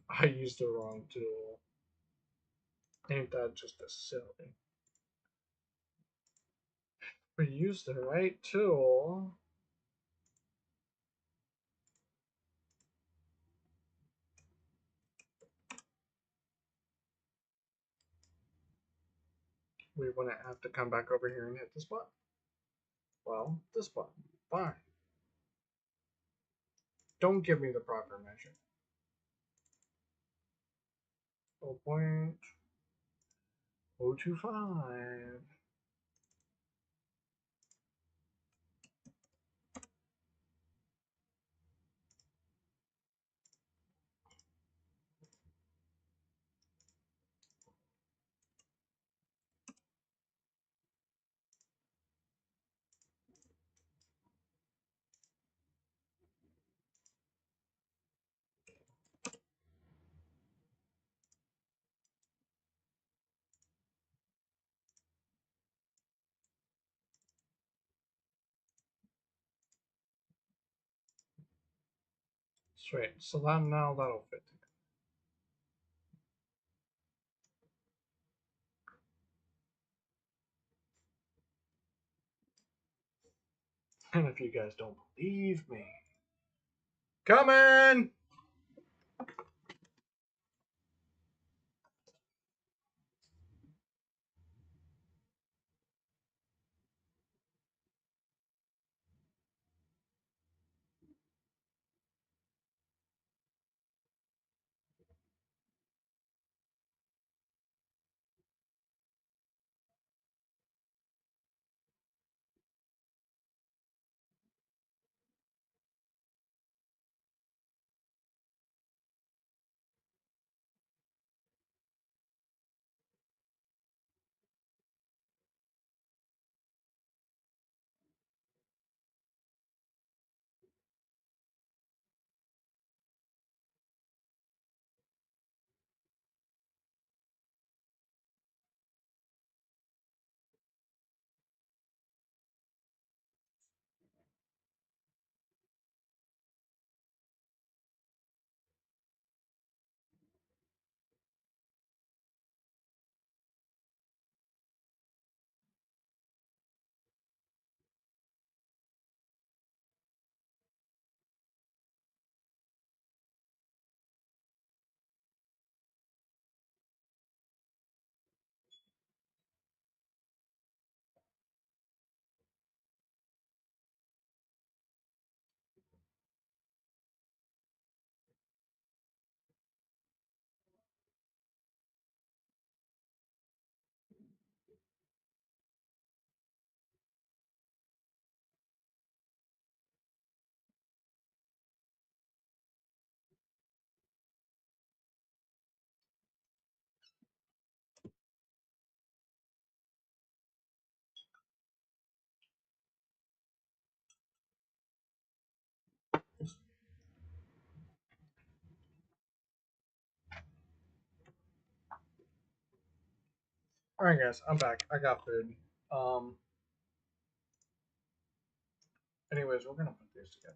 B: I used the wrong tool. Ain't that just a silly? We used the right tool. We wouldn't have to come back over here and hit this button. Well, this button. Fine. Don't give me the proper measure. 0.025. Sweet. So that now that'll fit. And if you guys don't believe me, come in! All right, guys, I'm back. I got food. Um. Anyways, we're gonna put these together.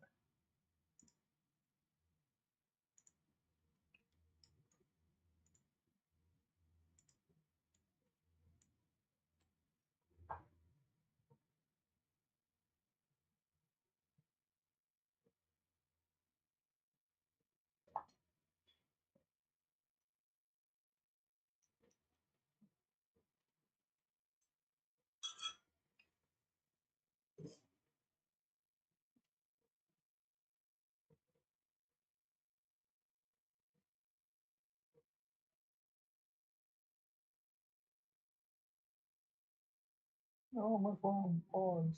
B: Oh, my phone paused.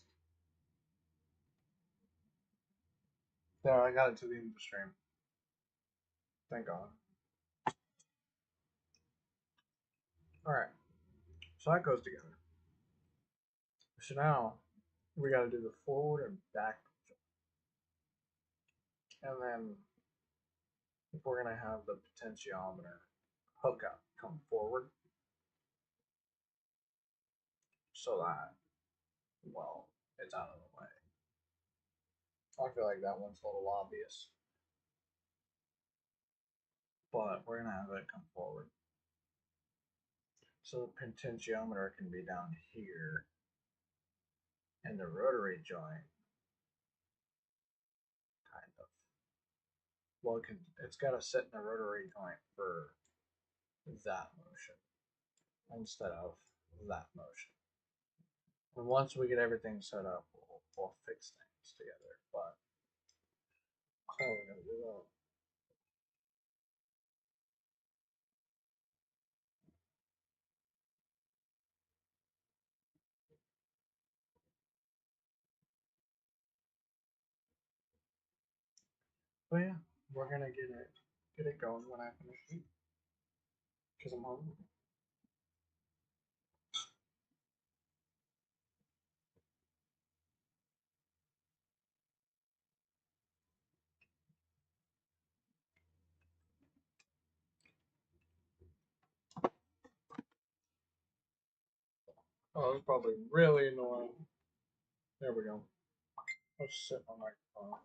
B: There, I got it to the end of the stream. Thank God. All right, so that goes together. So now we got to do the forward and back, and then if we're gonna have the potentiometer hook up come forward, so that, well, it's out of the way. I feel like that one's a little obvious, but we're gonna have it come forward. So the potentiometer can be down here, and the rotary joint, kind of. Well, it's got to sit in the rotary joint for that motion instead of that motion. And once we get everything set up, we'll fix things together. But how are we gonna do that? But yeah, we're gonna get it going when I finish eating because I'm hungry. Oh, it's probably really annoying. There we go. Let's sit on my phone.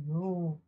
B: No.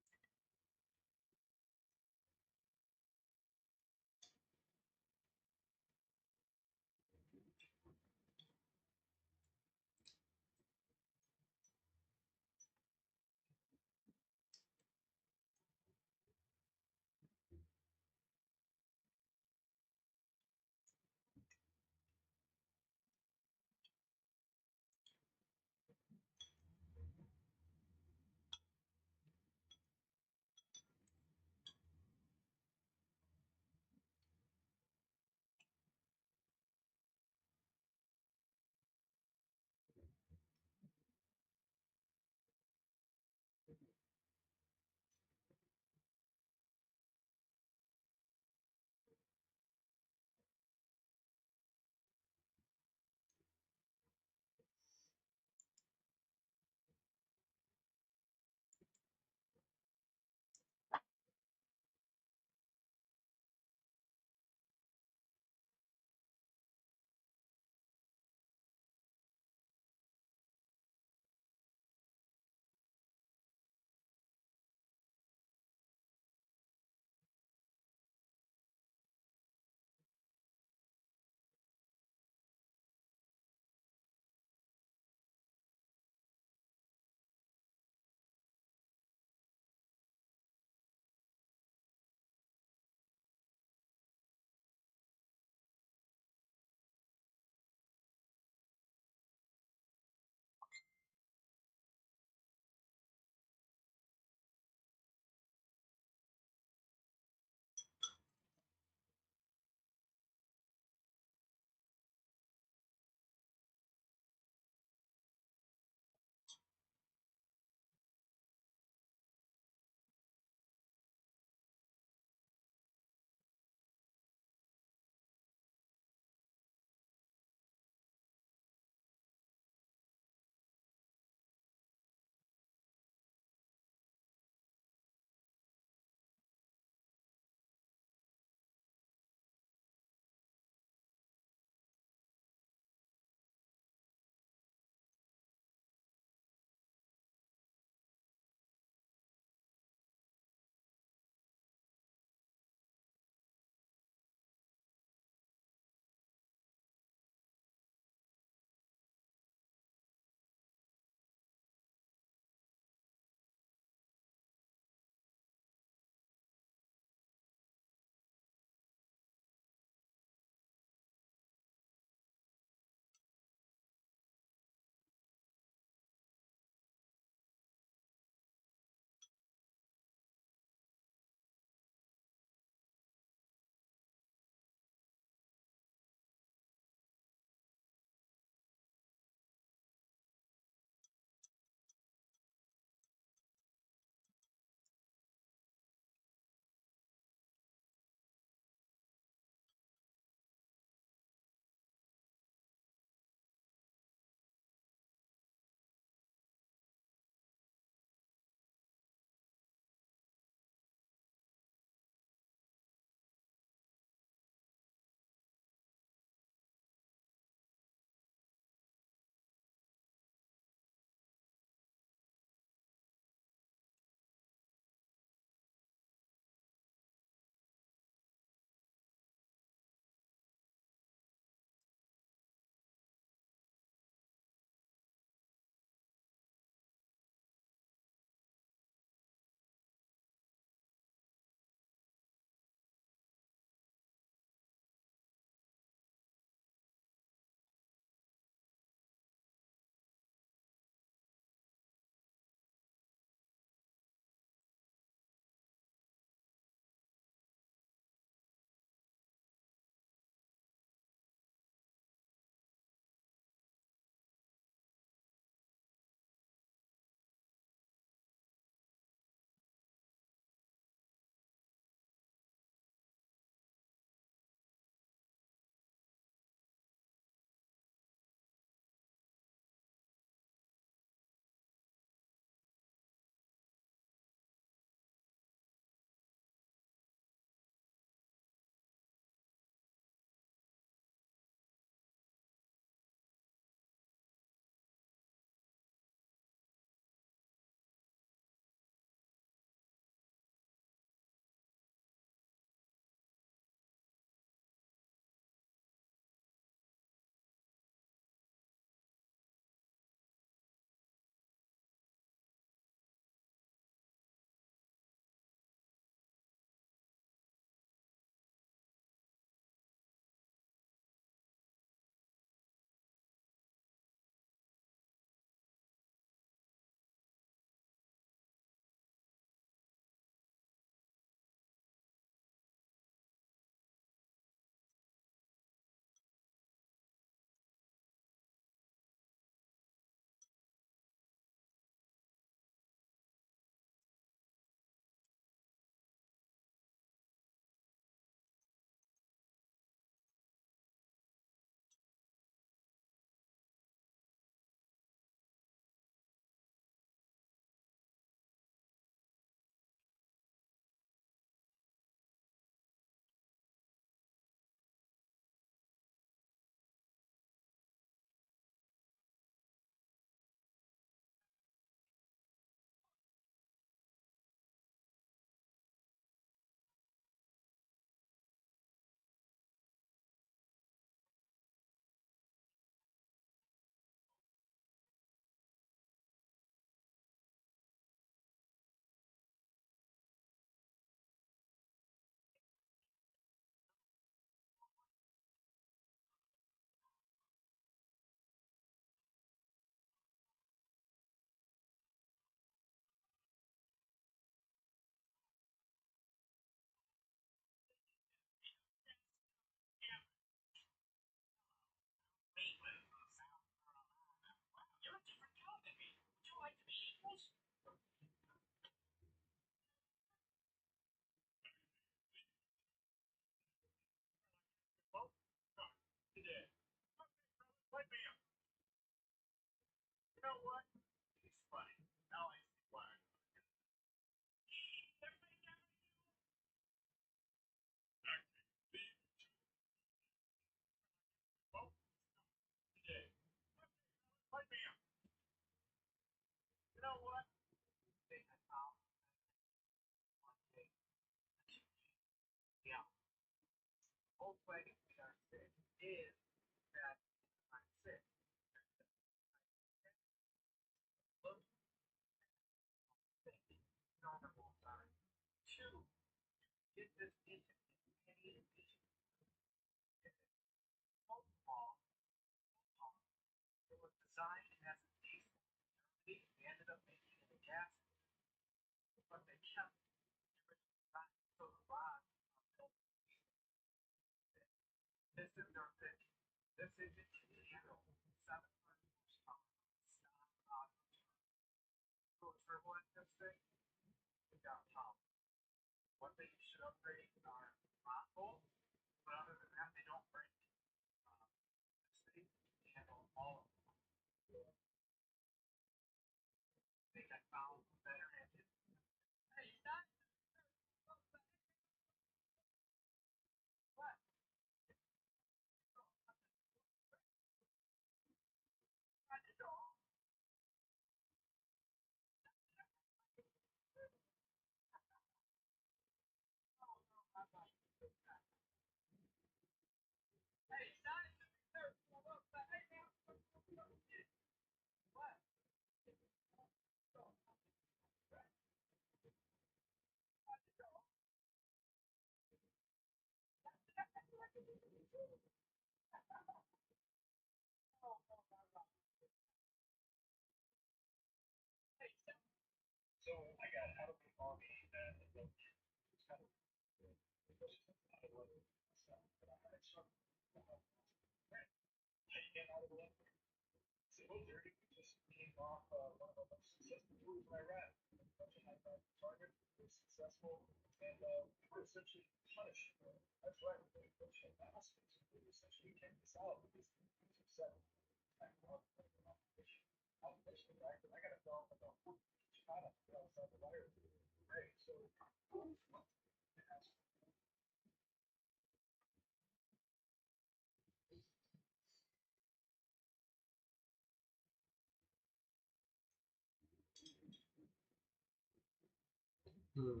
B: Hmm.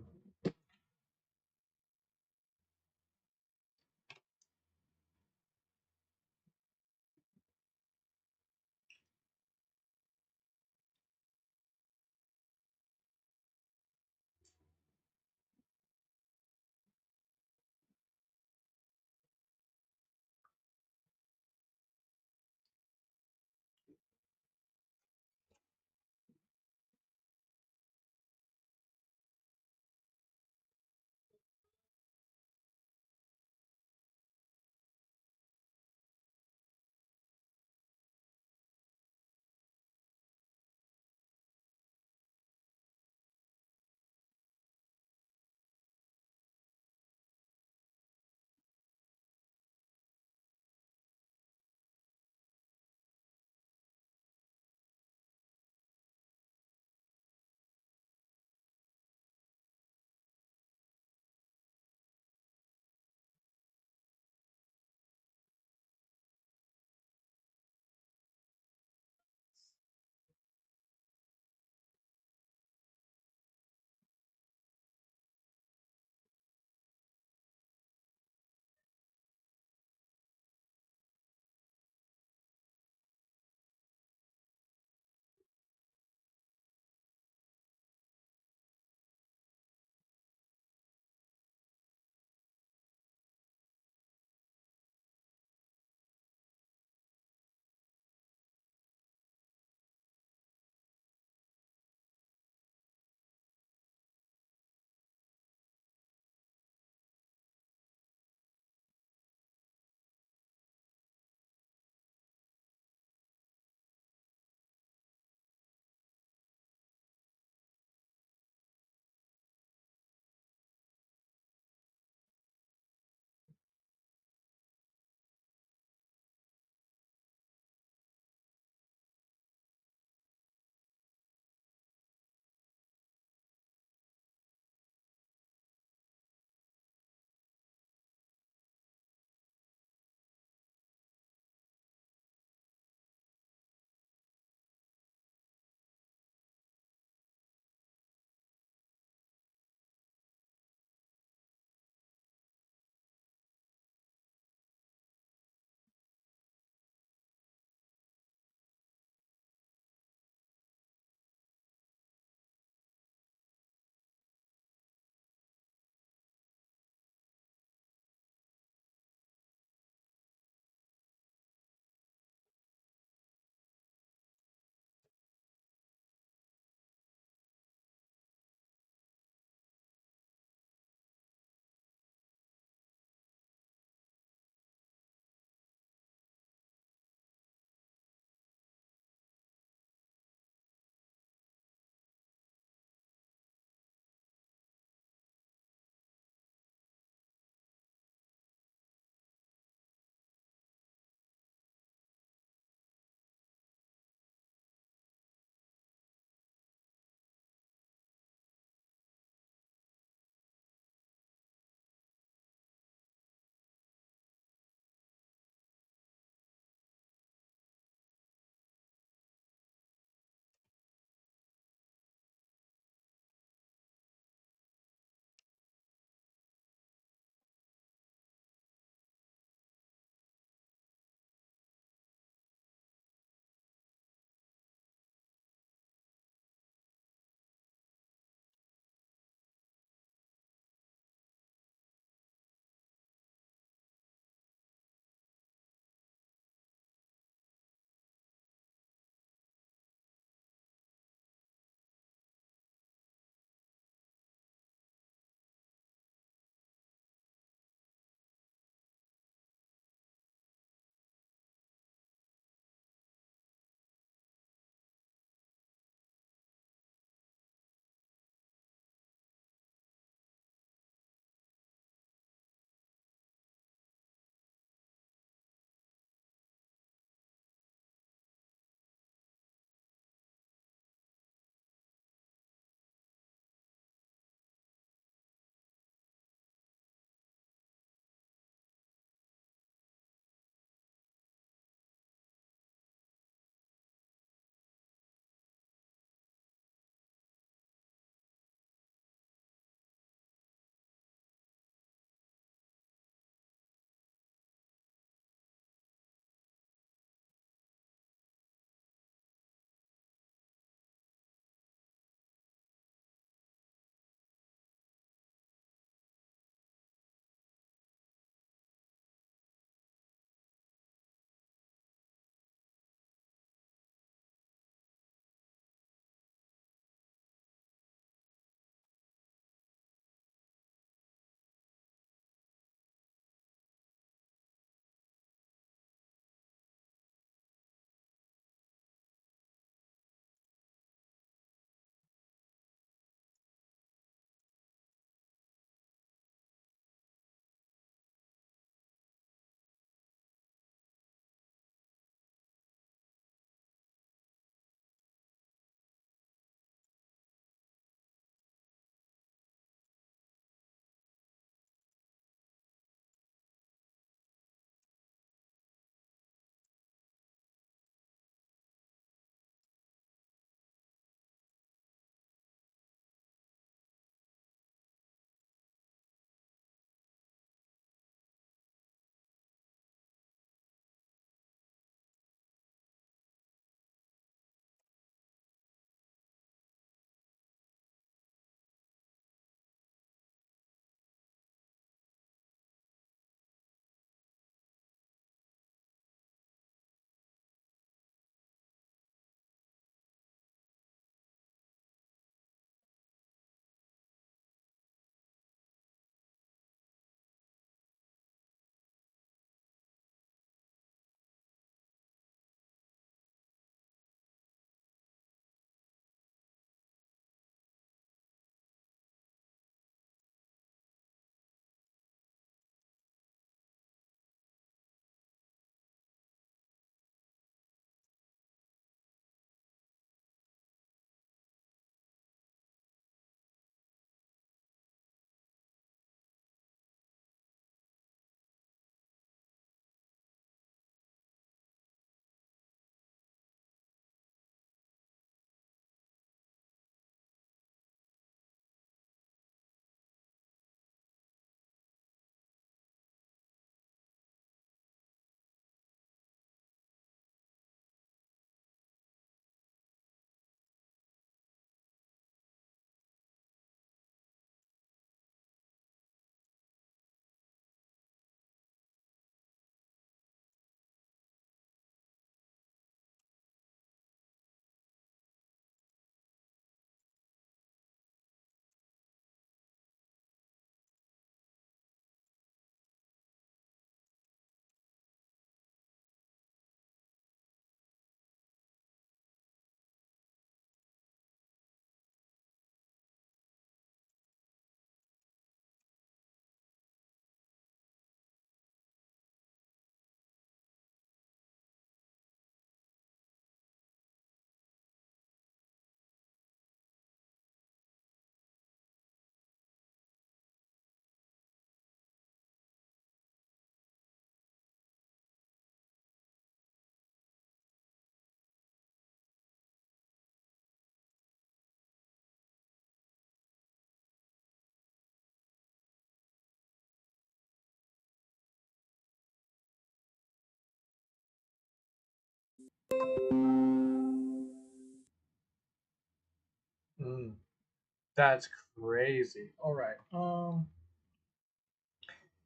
B: That's crazy. All right.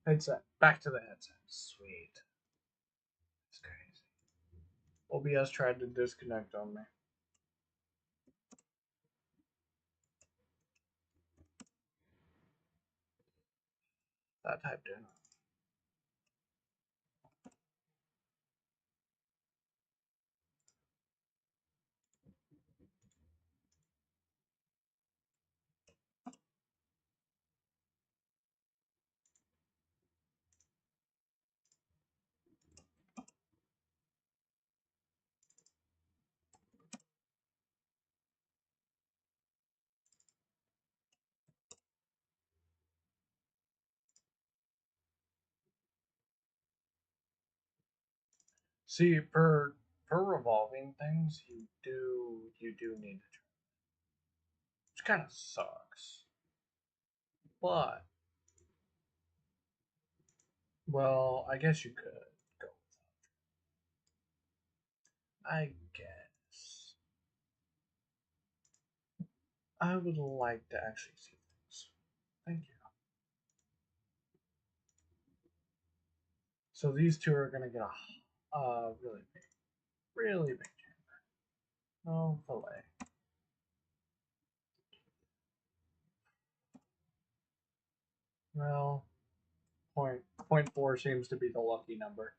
B: Headset. Back to the headset. Sweet. That's crazy. OBS tried to disconnect on me. That typed in. See, per revolving things, you do need to try, which kind of sucks. But well, I guess you could go. I guess I would like to actually see things. Thank you. So these two are gonna get a really big chamber. No fillet. Well, point four seems to be the lucky number,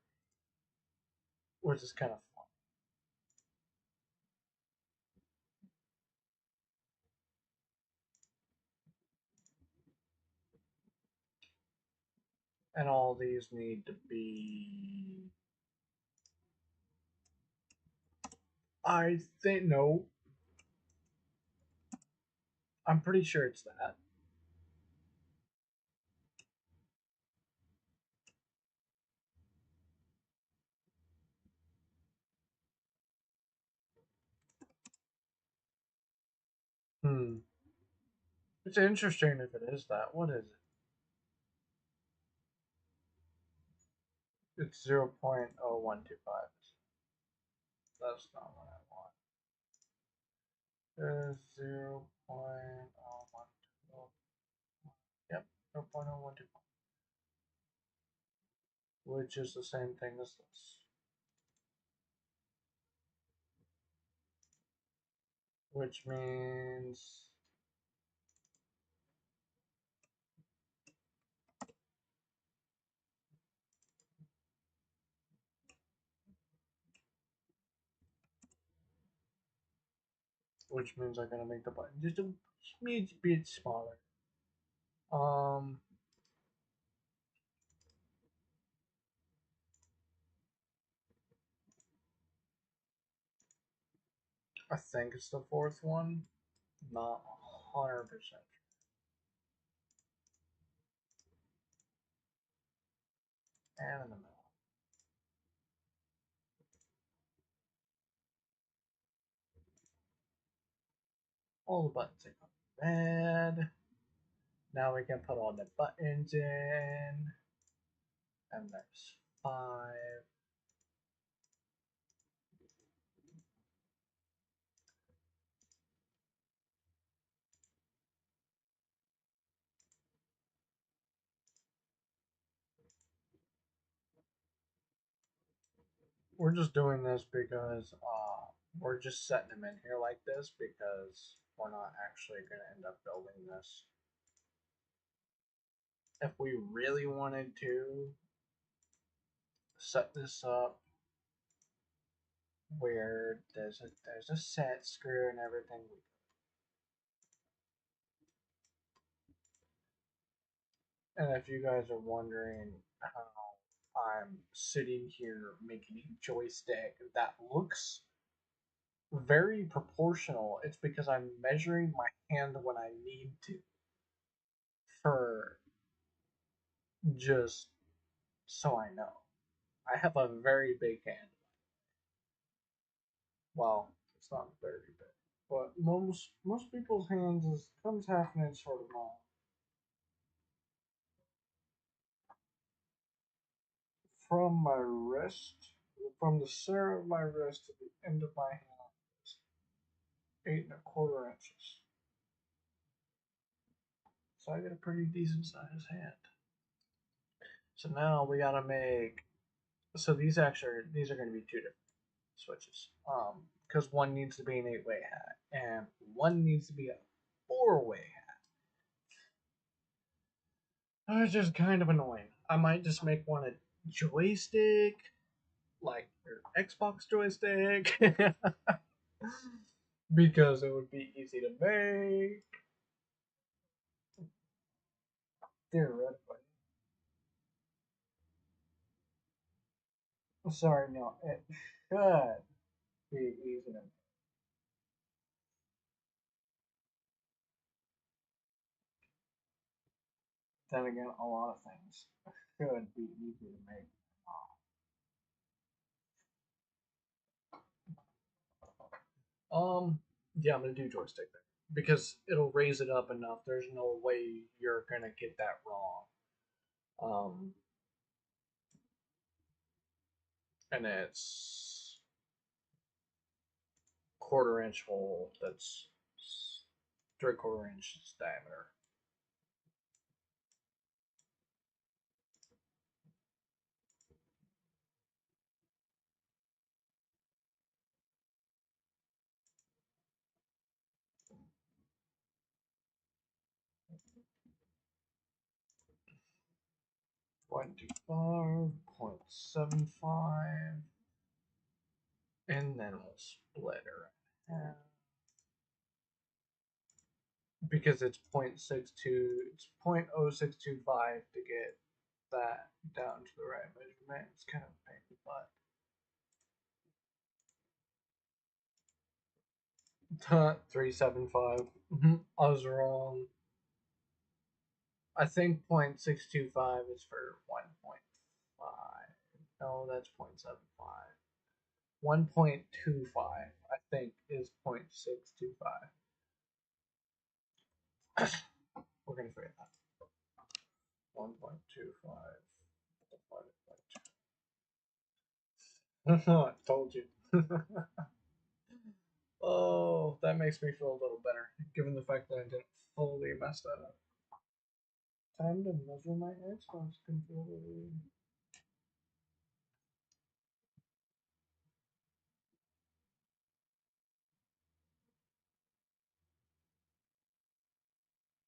B: which is kind of fun. And all these need to be. I think no. I'm pretty sure it's that. Hmm. It's interesting if it is that. What is it? It's 0.0125. That's not what I want. There's 0.0125. Yep, 0.0125. Which is the same thing as this. Which means I'm gonna make the button just a smidge bit smaller. Um, I think it's the fourth one. Not 100%. And in the middle. All the buttons are red. Now we can put all the buttons in. And there's 5. We're just doing this because we're just setting them in here like this because we're not actually going to end up building this. If we really wanted to set this up where there's a set screw and everything, and if you guys are wondering how I'm sitting here making a joystick that looks very proportional, it's because I'm measuring my hand when I need to for just so I know. I have a very big hand. Well, it's not very big, but most people's hands comes half an inch short of mine. From my wrist, from the center of my wrist to the end of my hand, is 8 1/4 inches. So I get a pretty decent sized hand. So now we gotta make. So these are going to be two different switches. Because one needs to be an 8-way hat and one needs to be a 4-way hat. It's just kind of annoying. I might just make one a joystick, like your Xbox joystick, because it would be easy to make. Theoretically. Sorry, no, it should be easy to make. Then again, a lot of things should be easy to make. Um, yeah, I'm gonna do joystick there because it'll raise it up enough. There's no way you're gonna get that wrong. And it's 1/4 inch hole that's 3/4 inch diameter. .25, 0.75, and then we'll split her in half. Because it's 0.62, it's 0.0625 to get that down to the right measurement. It's kind of a pain in the butt. 375. I was wrong. I think 0.625 is for 1.5. No, that's 0.75. 1.25, I think, is 0.625. We're going to figure that. 1.25 divided by 2. I told you. Oh, that makes me feel a little better, given the fact that I didn't fully mess that up. Time to measure my Xbox controller.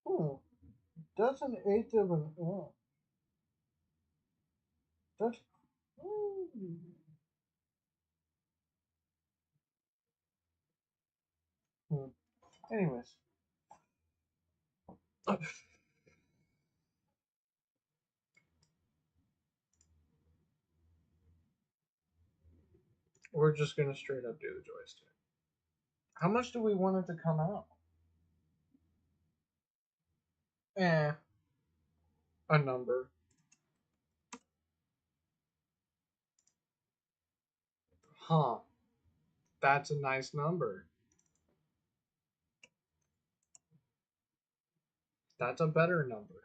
B: Oh, that's an eighth of an. Oh, that's. Anyways, we're just gonna straight up do the joystick. How much do we want it to come out? Eh, a number. Huh. That's a nice number. That's a better number.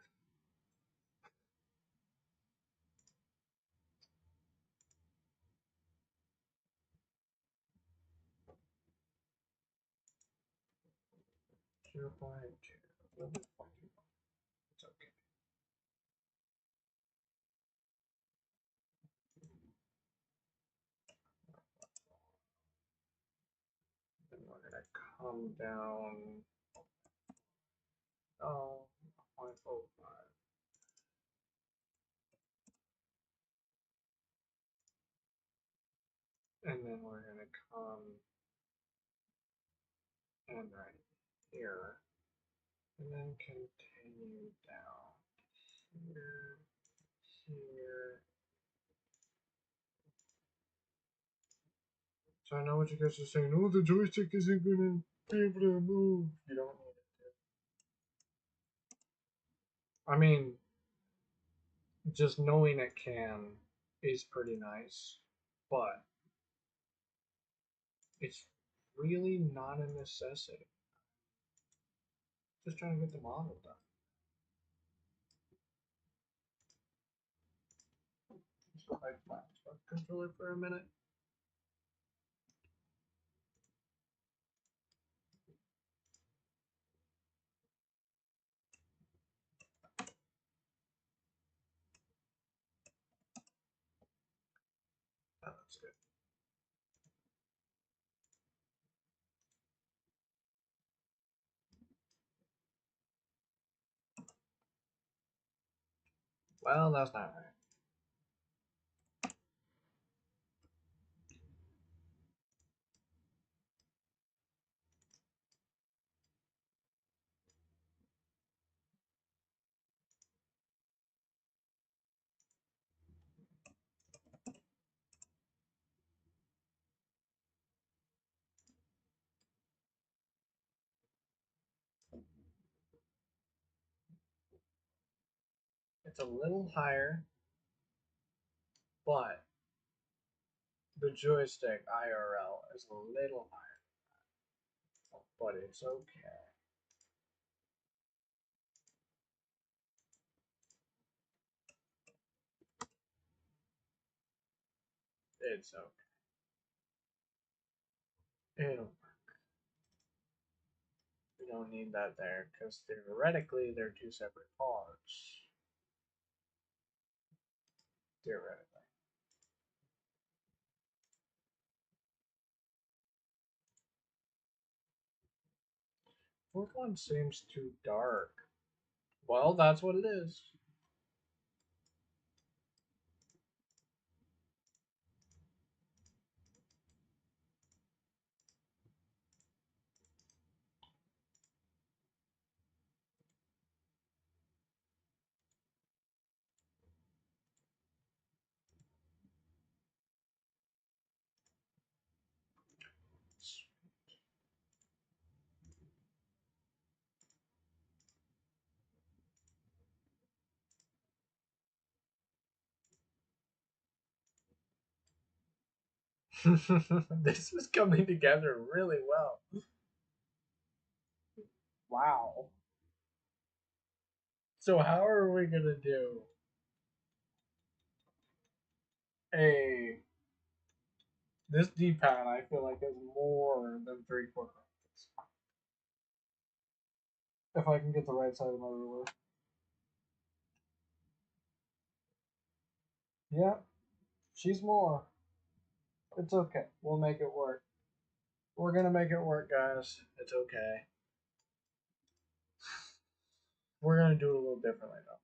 B: Zero point 0.2. It's okay. Then we're gonna come down. Oh, 0.05. And then we're gonna come and right here. And then continue down here, here. So I know what you guys are saying. Oh, the joystick isn't gonna be able to move. You don't need it to. I mean, just knowing it can is pretty nice, but it's really not a necessity. Just trying to get the model done. So I flash the controller for a minute. that's good. Well, that's not right. It's a little higher, but the joystick IRL is a little higher, but it's okay. It's okay. It'll work. We don't need that there because theoretically they're two separate parts. Theoretically. Fourth one seems too dark. Well, that's what it is. This is coming together really well. Wow. So how are we gonna do a this D-pad? I feel like is more than 3/4 inches. If I can get the right side of my ruler. Yeah, she's more. It's okay. We'll make it work. We're gonna make it work, guys. It's okay. We're gonna do it a little differently though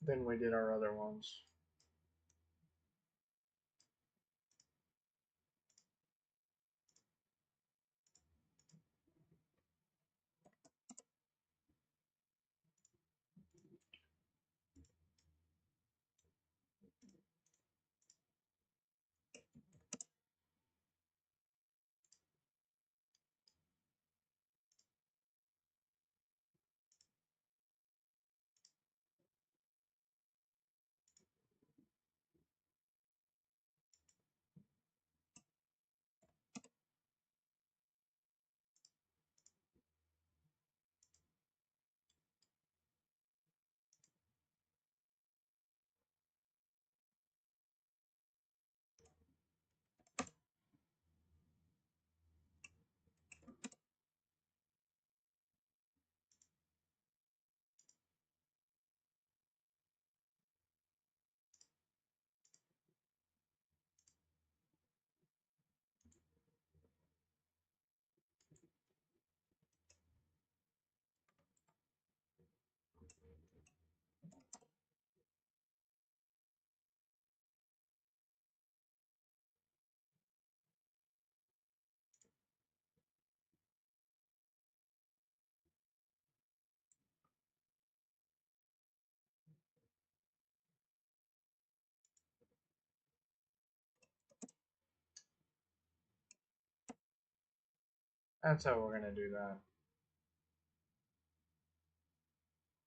B: than we did our other ones. That's how we're gonna do that.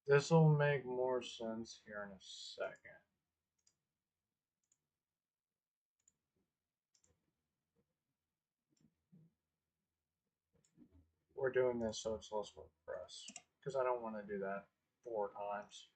B: This will make more sense here in a second. We're doing this so it's less work for us because I don't want to do that 4 times.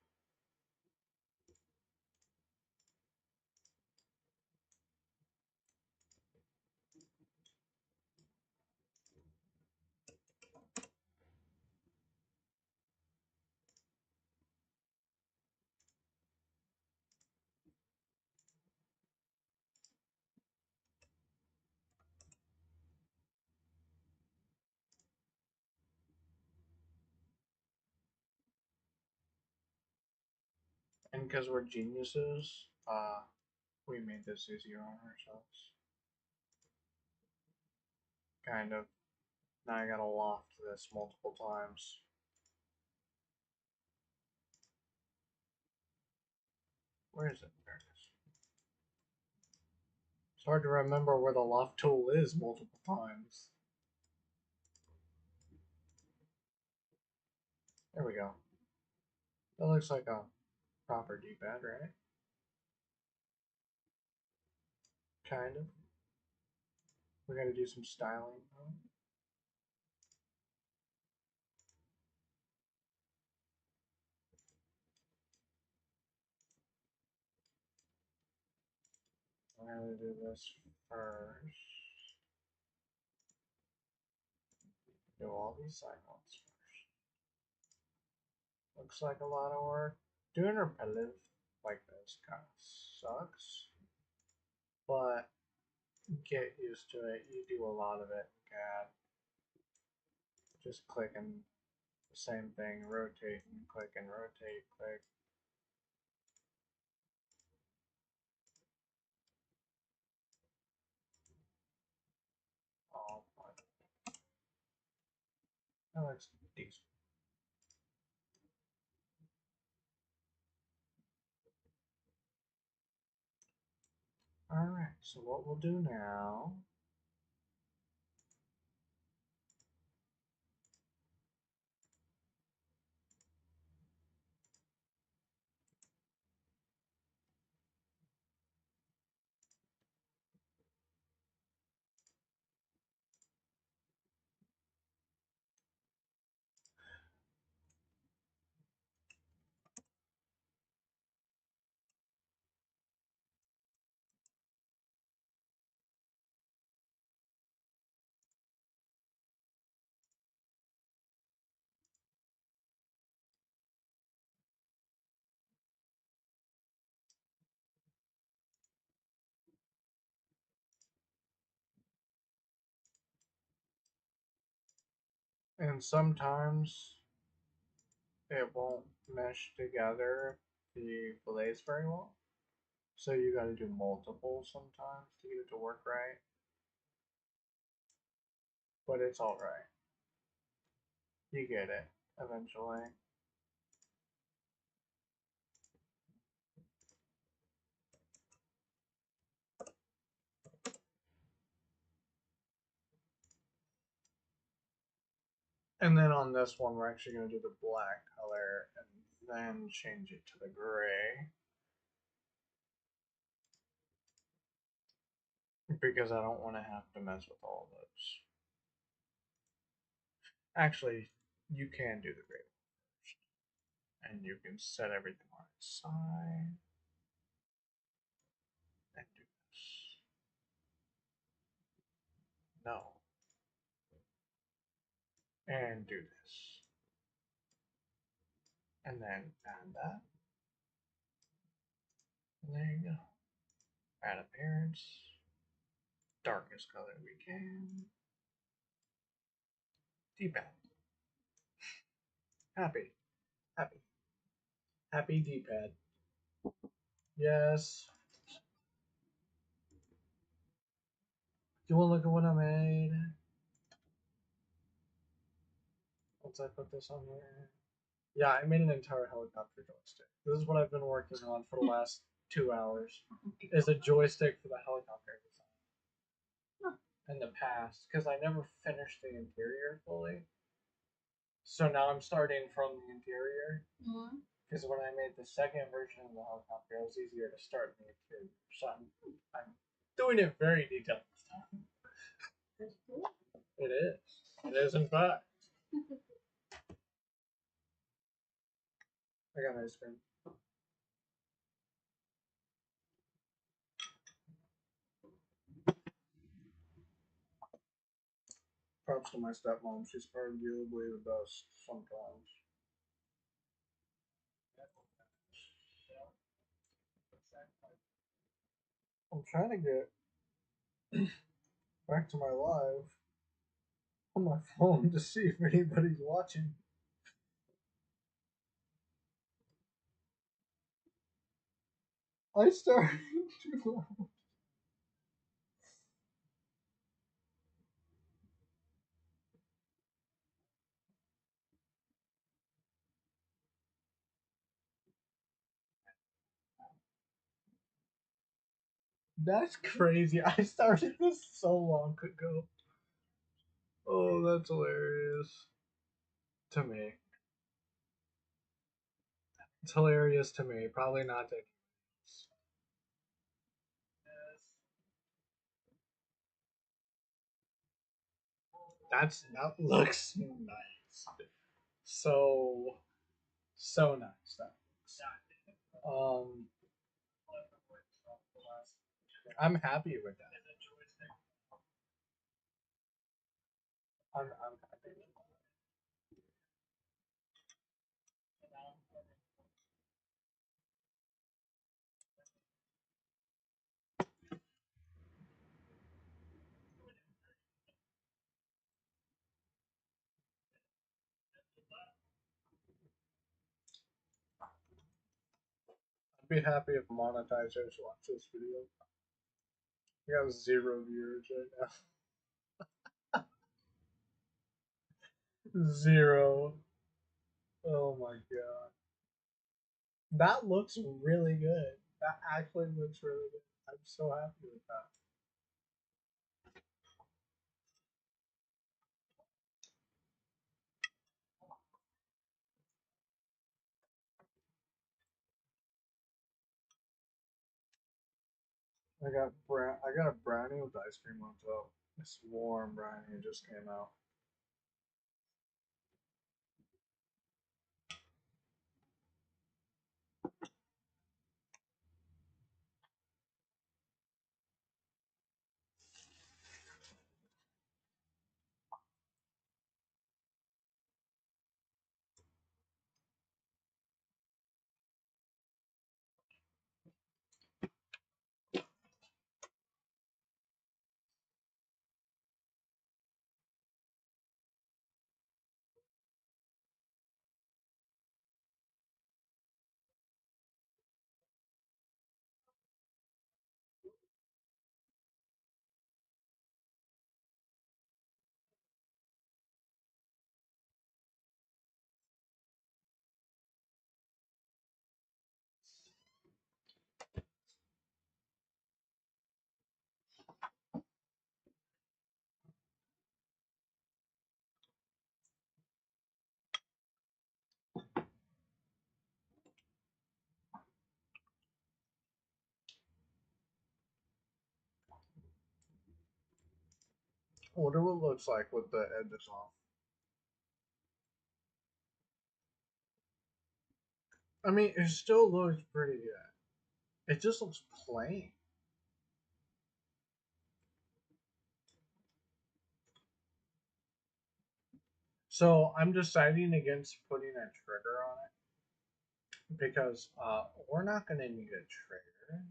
B: And because we're geniuses, we made this easier on ourselves. Kind of. Now I gotta loft this multiple times. Where is it? There it is. It's hard to remember where the loft tool is multiple times. There we go. That looks like a proper D-pad, right? Kind of. We gotta do some styling. I'm gonna do this first. Do all these side ones first. Looks like a lot of work. Doing repetitive like this kind of sucks, but get used to it. You do a lot of it in CAD. Just clicking the same thing, rotate and click and rotate, click. Oh, that looks decent. Alright, so what we'll do now and sometimes it won't mesh together the fillets very well. So you gotta do multiple sometimes to get it to work right. But it's alright. You get it eventually. And then on this one, we're actually going to do the black color and then change it to the gray. Because I don't want to have to mess with all those. Actually, you can do the gray first. And you can set everything on its side. And do this. No. And do this. And then add that. And there you go. Add appearance. Darkest color we can. D-pad. Happy. Happy. Happy D-pad. Yes. You want to look at what I made? Once I put this on here. Yeah, I made an entire helicopter joystick. This is what I've been working on for the last 2 hours. Is a joystick for the helicopter design. In the past, because I never finished the interior fully. So now I'm starting from the interior. Because when I made the second version of the helicopter, it was easier to start in the interior. So I'm doing it very detailed this time. It is. It is, in fact. I got ice cream. Props to my stepmom. She's arguably the best sometimes. I'm trying to get back to my live on my phone to see if anybody's watching. I started too loud. That's crazy. I started this so long ago. Oh, that's hilarious. To me. It's hilarious to me. Probably not to anyone else. That looks nice. So so nice. That looks. Um, I'm happy with that. I'm happy with that. I'd be happy if monetizers watch this video. We got 0 viewers right now. 0. Oh my god. That looks really good. That actually looks really good. I'm so happy with that. I got a brownie with ice cream on top. This warm brownie just came out. I wonder what it looks like with the edges off. I mean, it still looks pretty good. It just looks plain. So I'm deciding against putting a trigger on it because we're not going to need a trigger.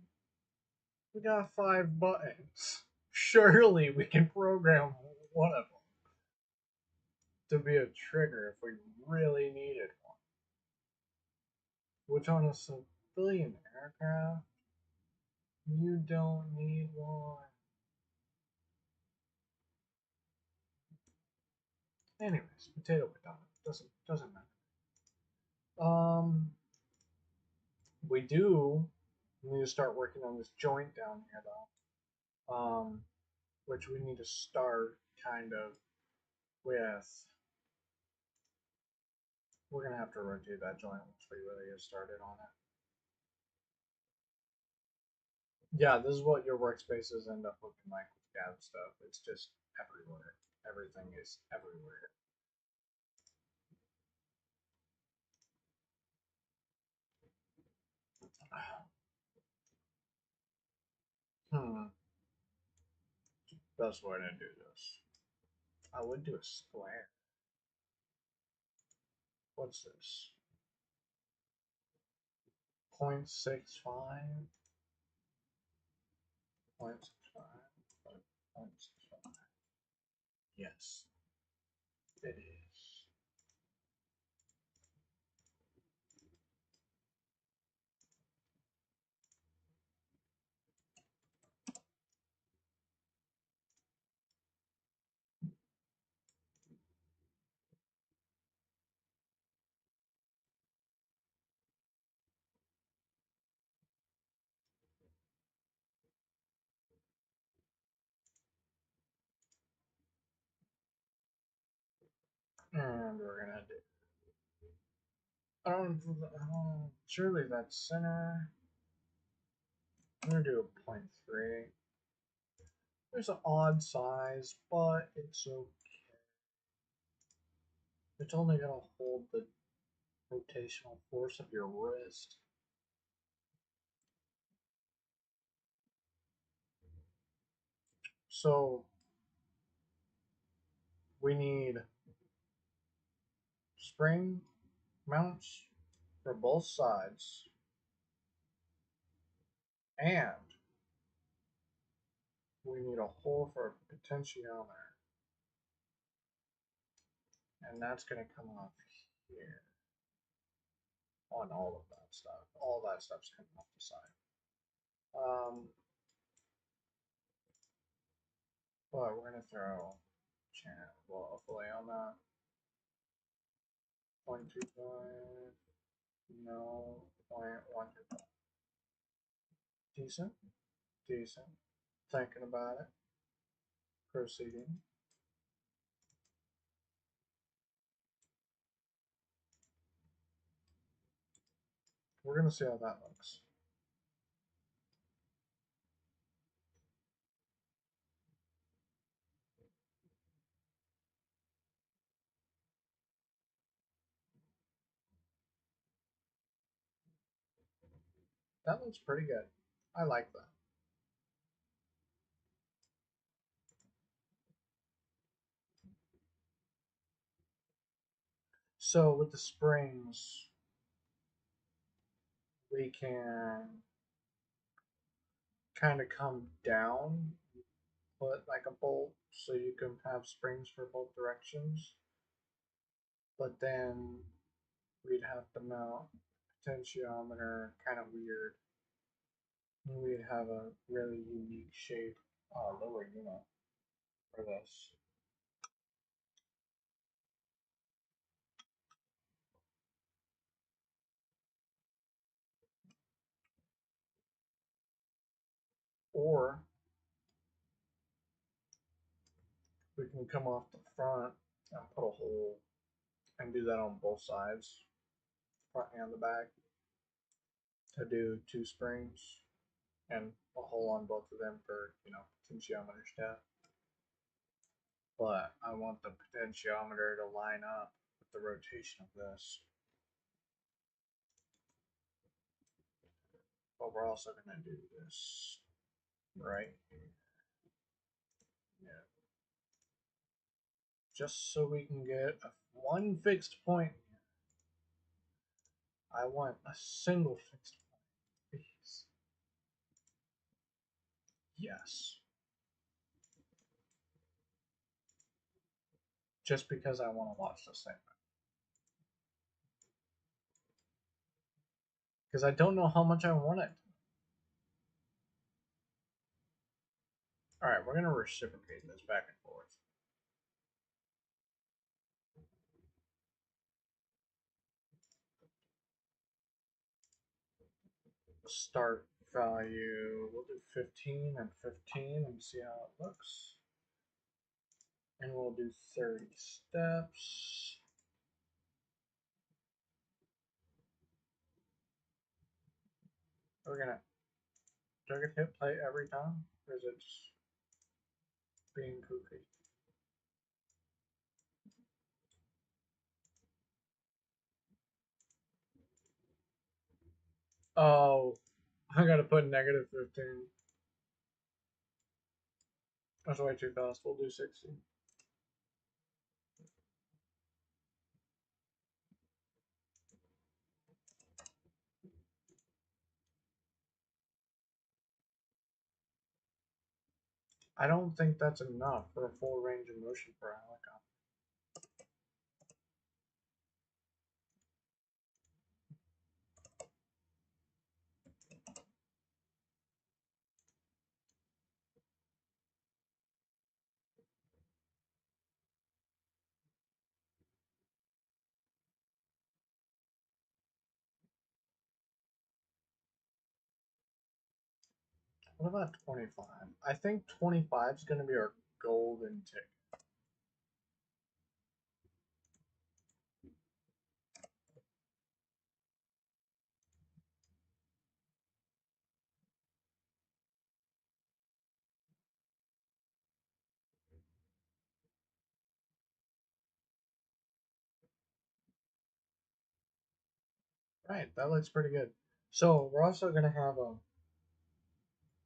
B: We got 5 buttons. Surely we can program one of them to be a trigger if we really needed one. Which on a civilian aircraft, you don't need one. Anyways, potato. Doesn't matter. We do need to start working on this joint down here though. Which we need to start kind of with. We're gonna have to rotate that joint once we really get started on it. Yeah, this is what your workspaces end up looking like with CAD stuff. It's just everywhere. Everything is everywhere. Hmm. Best way to do this. I would do a square. What's this? 0.65? 0.65? 0.65. Yes, it is. And we're gonna do. Surely that's center. I'm gonna do a 0.3. There's an odd size, but it's okay. It's only gonna hold the rotational force of your wrist. So we need spring mounts for both sides, and we need a hole for a potentiometer, and that's going to come off here on all of that stuff. All that stuff's coming off the side. But we're going to throw channel overlay on that. 0.25, no, 0.125. Decent, decent. Thinking about it. Proceeding. We're going to see how that looks. That looks pretty good. I like that. So with the springs, we can kind of come down, put like a bolt so you can have springs for both directions. But then we'd have to mount potentiometer kind of weird. We'd have a really unique shape lower unit for this. Or we can come off the front and put a hole and do that on both sides, front and the back, to do 2 springs and a hole on both of them for, potentiometer stuff. But I want the potentiometer to line up with the rotation of this. But we're also going to do this right here. Yeah. Just so we can get one fixed point. I want a single fixed point, please. Yes. Just because I want to watch this thing. Because I don't know how much I want it. Alright, we're going to reciprocate this back and forth. Start value, we'll do 15 and 15 and see how it looks. And we'll do 30 steps. We're gonna, do I get hit play every time? Or is it just being goofy? Oh, I gotta put negative 15. That's way too fast. We'll do 60. I don't think that's enough for a full range of motion for a helicopter. What about 25? I think 25 is going to be our golden ticket. Right, that looks pretty good. So we're also gonna have a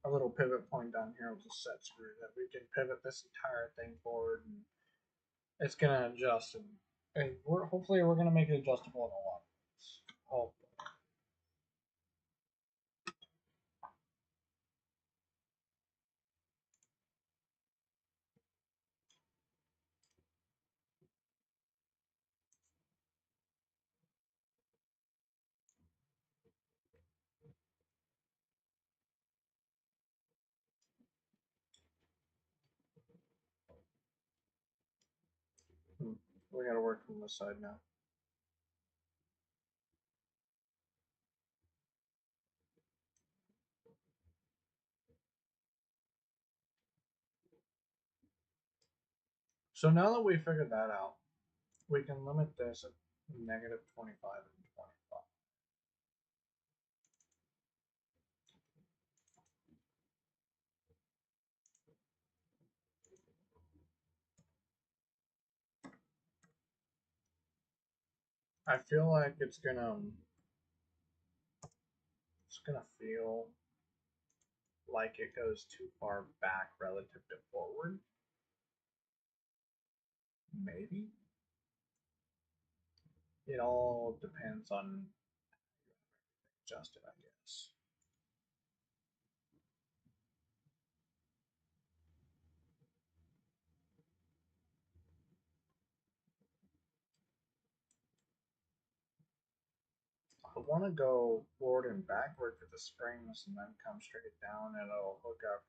B: little pivot point down here with a set screw that we can pivot this entire thing forward, and it's gonna adjust, and hopefully we're gonna make it adjustable in a lot of ways. Oh, we gotta work from this side now. So now that we figured that out, we can limit this at negative 25 and 25. I feel like it's gonna feel like it goes too far back relative to forward. Maybe. It all depends on adjusted, I guess. I want to go forward and backward for the springs and then come straight down and it'll hook up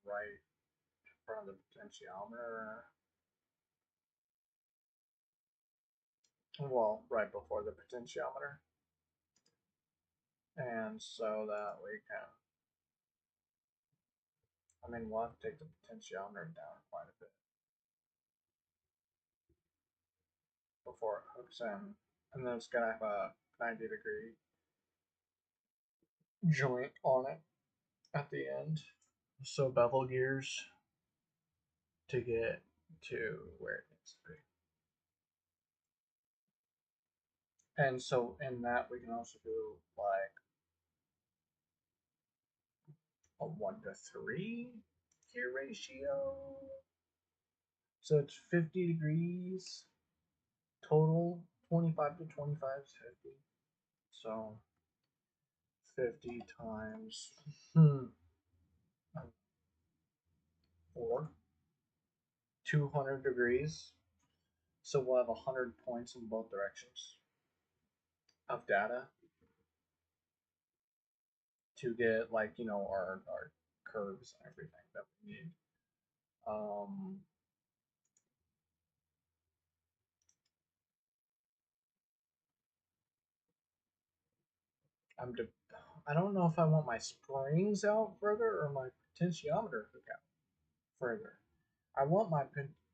B: right in front of the potentiometer. Well, right before the potentiometer. And so that we can, we'll have to take the potentiometer down quite a bit before it hooks in. And then it's going to have a 90-degree joint on it at the end. So bevel gears to get to where it needs to be. And so in that we can also do like a 1 to 3 gear ratio. So it's 50 degrees total. 25 to 25 is 50. So 50 times 4, 200 degrees. So we'll have 100 points in both directions of data to get like our curves and everything that we need. Um, I'm de- I don't know if I want my springs out further or my potentiometer hook out further. I want my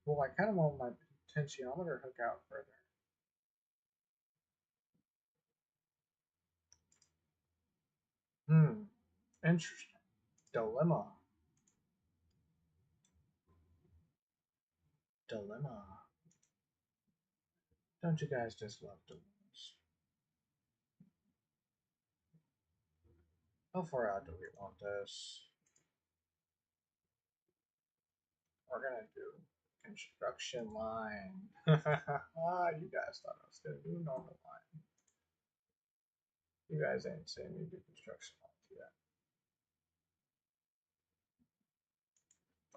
B: well, I kind of want my potentiometer hook out further. Hmm. Interesting. Dilemma. Dilemma. Don't you guys just love dilemmas? How far out do we want this? We're gonna do construction line. You guys thought I was gonna do normal line. You guys ain't seen me do construction lines yet.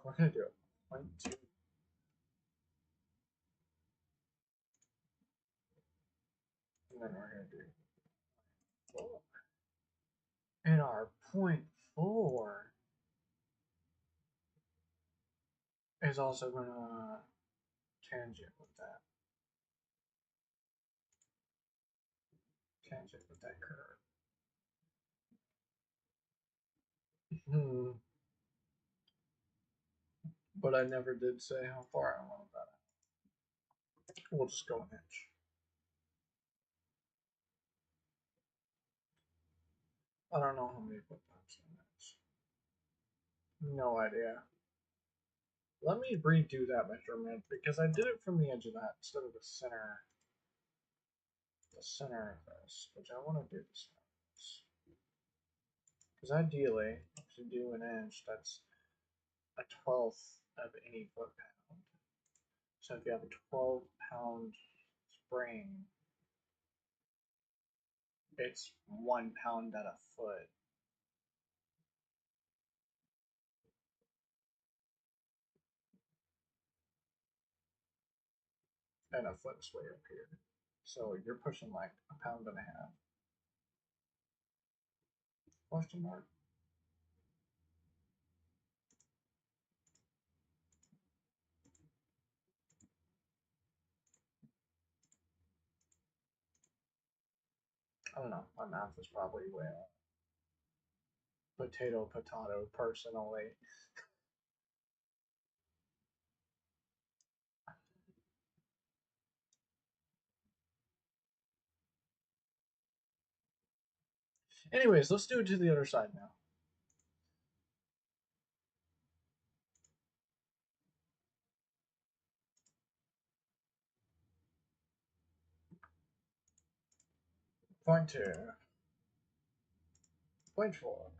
B: We're gonna do a 0.2. And then we're gonna do 4. And our 0.4 is also gonna tangent with that. Tangent with that curve. Hmm. But I never did say how far I wanted that. We'll just go an inch. I don't know how many footsteps in inch. No idea. Let me redo that measurement because I did it from the edge of that instead of the center. the center of this, which I want to do the center of this. Because ideally, if you do an inch, that's a 12th of any foot pound. So if you have a 12-pound spring, it's 1 pound at a foot. And a foot's way up here. So you're pushing like a pound and a half. Question mark? I don't know. My math is probably way off. Potato, personally. Anyways, let's do it to the other side now. Point 2. Point 4.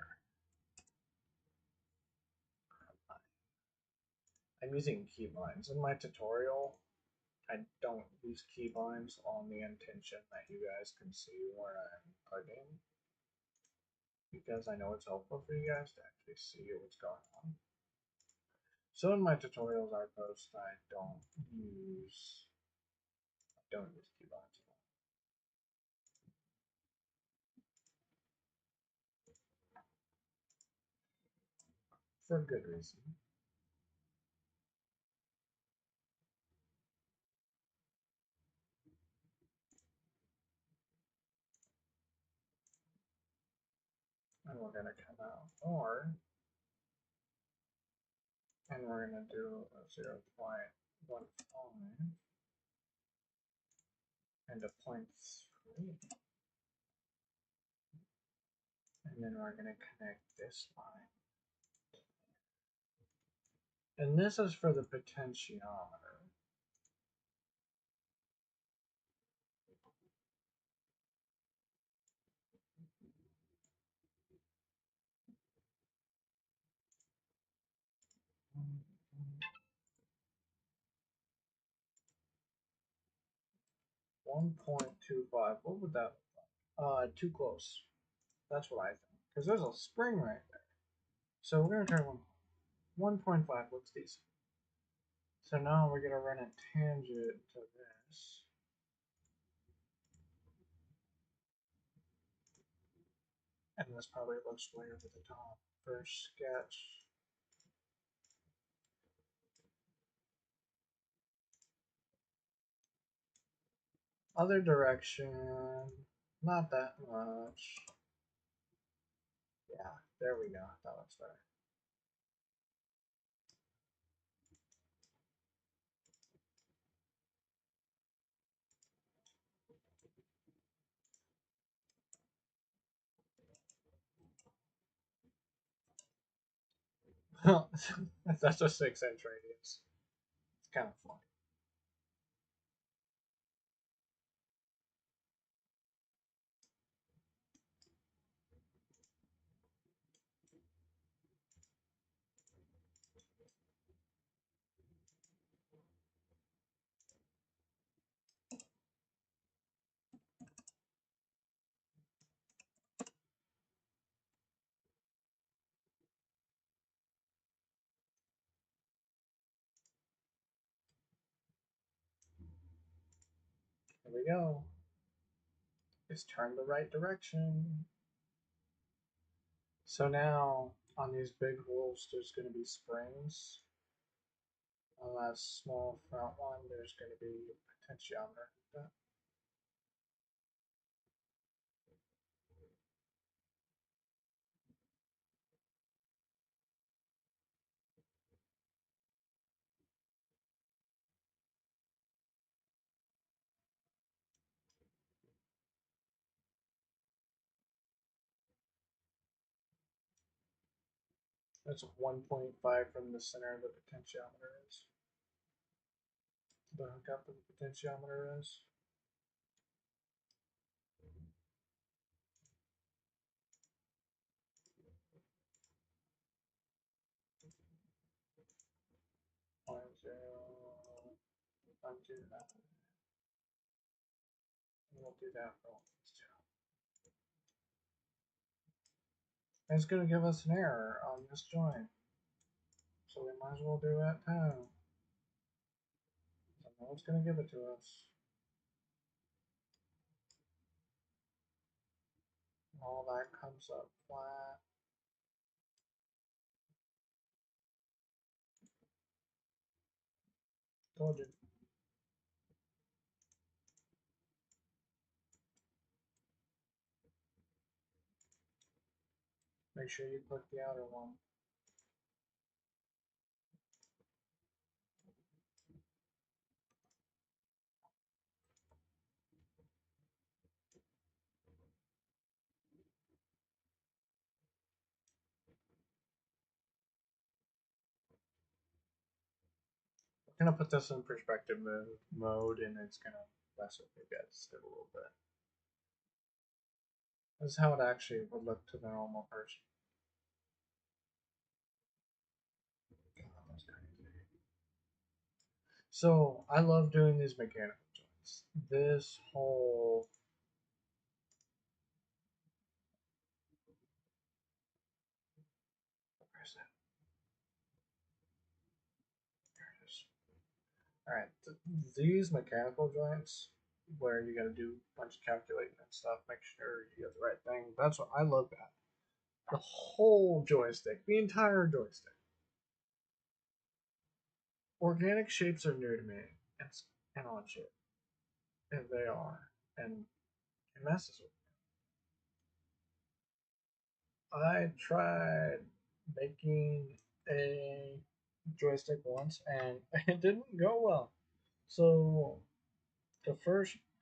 B: I'm using keybinds. In my tutorial, I don't use keybinds on the intention that you guys can see where I'm plugging, because I know it's helpful for you guys to actually see what's going on. So in my tutorials I post, I don't use keybinds for good reason. And we're gonna come out, and we're gonna do a 0.15 and a 0.3, and then we're gonna connect this line. And this is for the potentiometer. $1.25. What would that look like? Too close. That's what I think. Because there's a spring right there. So we're gonna try 1.5 looks decent. So now we're gonna run a tangent to this. And this probably looks way over the top. First sketch. Other direction, not that much. Yeah, there we go. That looks better. That's a 6-inch radius. It's kind of funny. Here we go. It's turned the right direction. So now on these big holes, there's going to be springs. On that small front one, there's going to be a potentiometer. That's 1.5 from the center of the potentiometer is. The hookup of the potentiometer is. undo that. And we'll do that for all these two. And it's going to give us an error on this joint. So we might as well do that too. I know it's going to give it to us. All that comes up flat. Told you. Make sure you click the outer one. I'm going to put this in perspective mode and it's going to mess with you guys a little bit. This is how it actually would look to the normal person. God, that's crazy. So I love doing these mechanical joints. This whole where's that? There it is. Alright, these mechanical joints where you gotta do a bunch of calculating and stuff, make sure you get the right thing. That's what I love that. The whole joystick, the entire joystick. Organic shapes are new to me, and Onshape, and they are, and it messes with me. I tried making a joystick once, and it didn't go well. So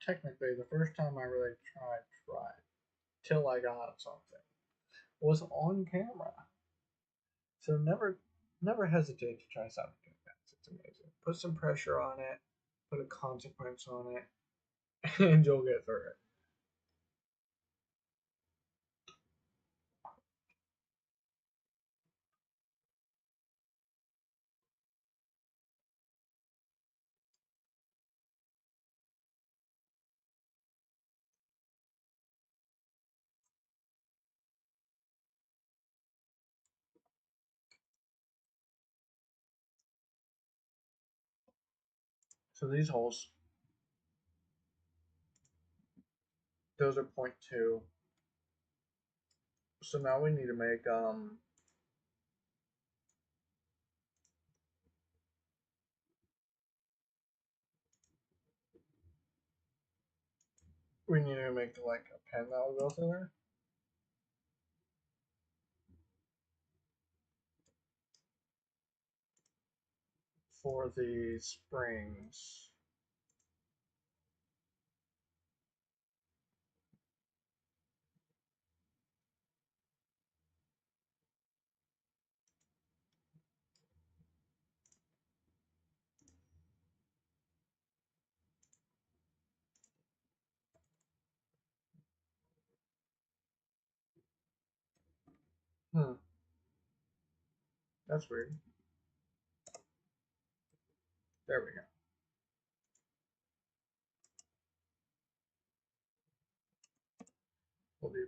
B: technically, the first time I really tried, till I got something, was on camera. So never hesitate to try something like that. It's amazing. Put some pressure on it, put a consequence on it, and you'll get through it. So these holes, those are 0.2. So now we need to make we need to make like a pen that will go through there for the springs. Hmm, that's weird. There we go. We'll do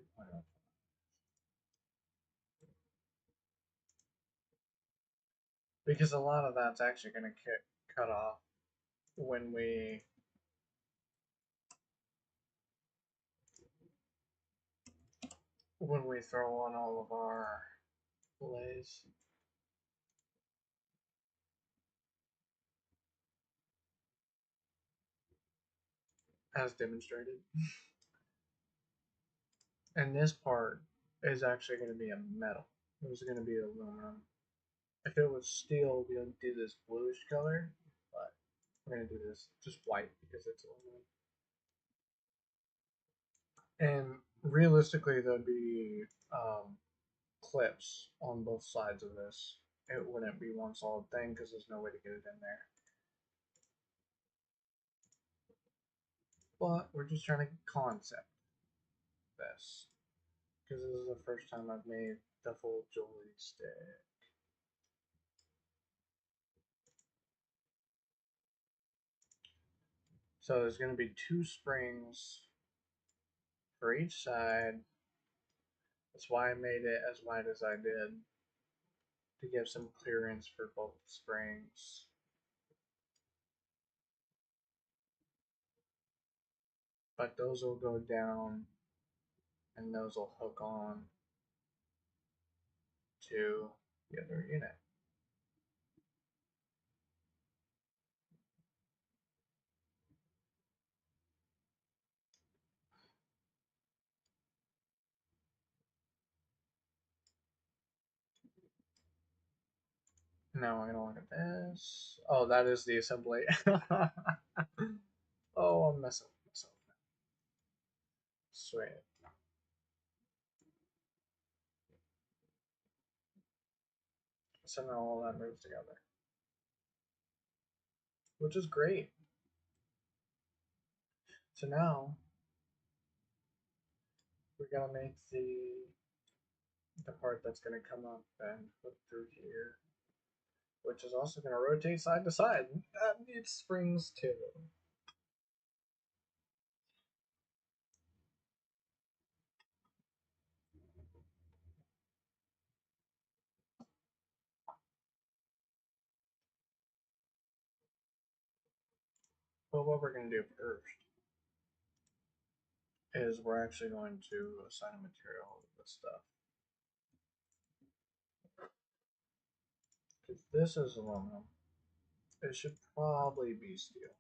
B: because a lot of that's actually going to cut off when we throw on all of our lays. As demonstrated. And this part is actually going to be a metal. It was going to be aluminum. If it was steel, we would do this bluish color, but we're going to do this just white because it's aluminum. And realistically, there'd be clips on both sides of this. It wouldn't be one solid thing because there's no way to get it in there. But we're just trying to concept this because this is the first time I've made the full joystick. So there's going to be 2 springs for each side. That's why I made it as wide as I did, to give some clearance for both springs. But those will go down and those will hook on to the other unit. Now we're gonna look at this. Oh, that is the assembly. Oh, I'm messing with myself now. Sweet. So now all that moves together, which is great. So now we're gonna make the part that's gonna come up and hook through here, which is also gonna rotate side to side. That needs springs too. But what we're gonna do first is we're actually going to assign a material to this stuff. Because this is aluminum, it should probably be steel.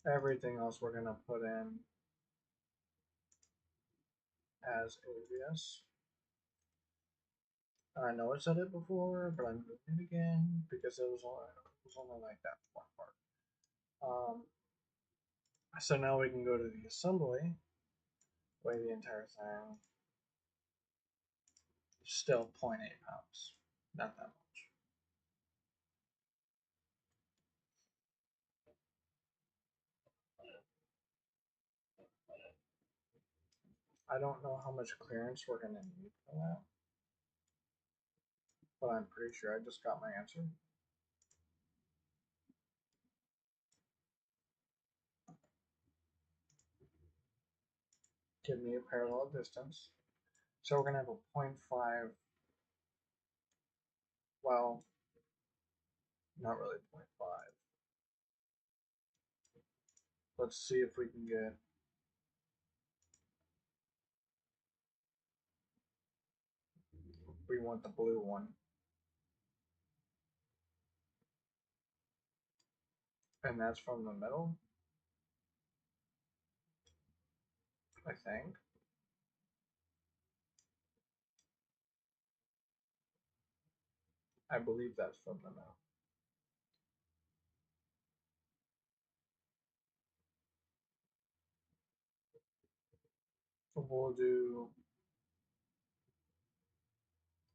B: Everything else we're gonna put in as ABS. I know I said it before, but I'm doing it again because it was only like that one part. So now we can go to the assembly, weigh the entire thing. Still 0.8 pounds, not that much. I don't know how much clearance we're gonna need for that, but I'm pretty sure I just got my answer. Give me a parallel distance. So we're gonna have a 0.5, well, not really 0.5. Let's see if we can get, we want the blue one. And that's from the middle, I think. I believe that's from the middle.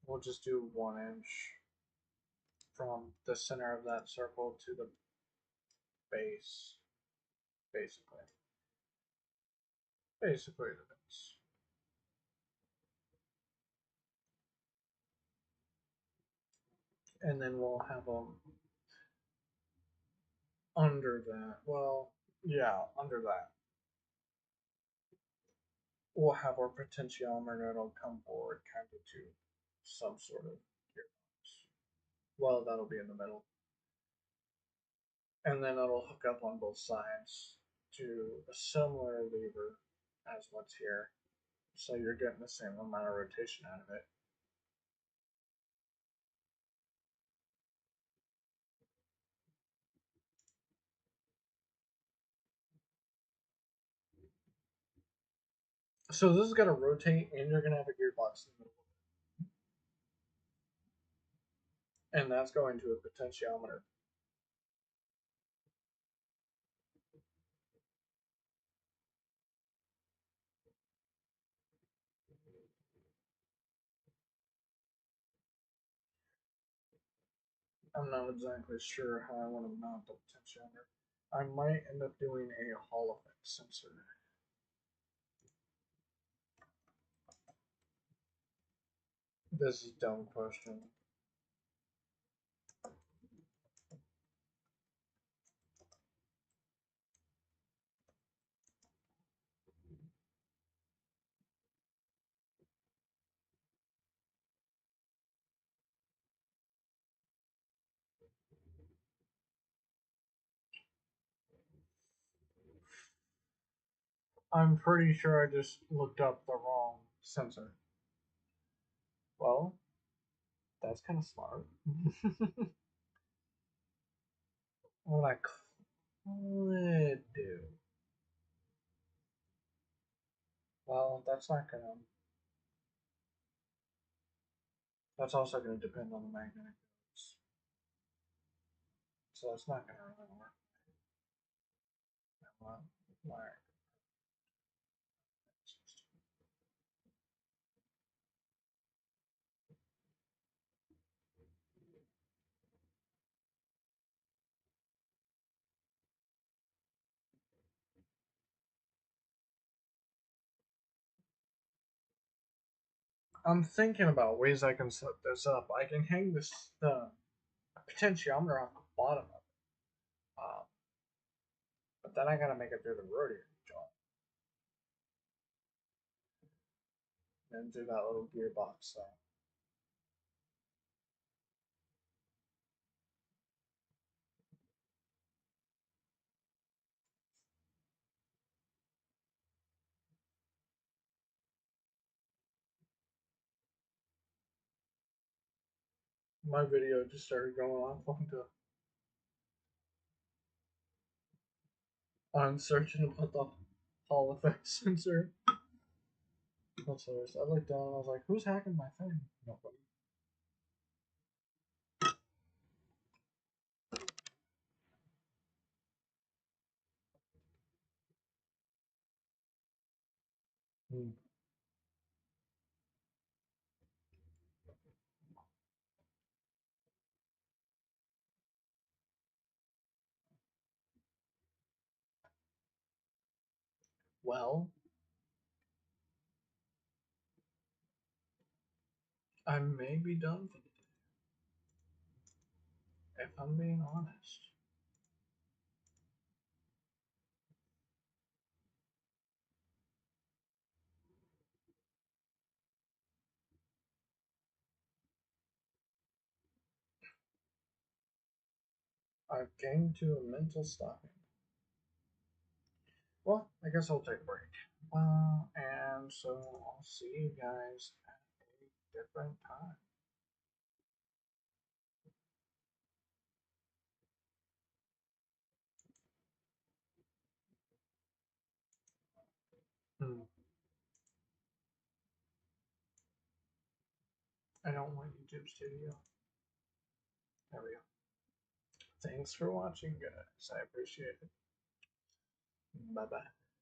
B: We'll just do 1 inch from the center of that circle to the base, basically. Basically the base. And then we'll have them under that. Well, yeah, under that. We'll have our potentiometer that'll come forward kind of to some sort of gearbox. Well, that'll be in the middle. And then it'll hook up on both sides to a similar lever as what's here. So you're getting the same amount of rotation out of it. So this is going to rotate and you're going to have a gearbox in the middle. And that's going to a potentiometer. I'm not exactly sure how I want to mount the potentiometer. I might end up doing a Hall effect sensor. This is a dumb question. I'm pretty sure I just looked up the wrong sensor. Well, that's kind of smart. What I could do. Well, that's not gonna. That's also gonna depend on the magnetic fields. So it's not gonna really work. Well, wire. I'm thinking about ways I can set this up. I can hang this the potentiometer on the bottom of it, but then I gotta make it through the rotary joint, then do that little gearbox thing. My video just started going off on searching about the Hall effect sensor. That's hilarious. I looked down and I was like, who's hacking my thing? Nobody. Hmm. Well, I may be done for the day, if I'm being honest. I came to a mental stopping. Well, I guess I'll take a break. And so I'll see you guys at a different time. Hmm. I don't want YouTube Studio. There we go. Thanks for watching, guys. I appreciate it. Bye bye.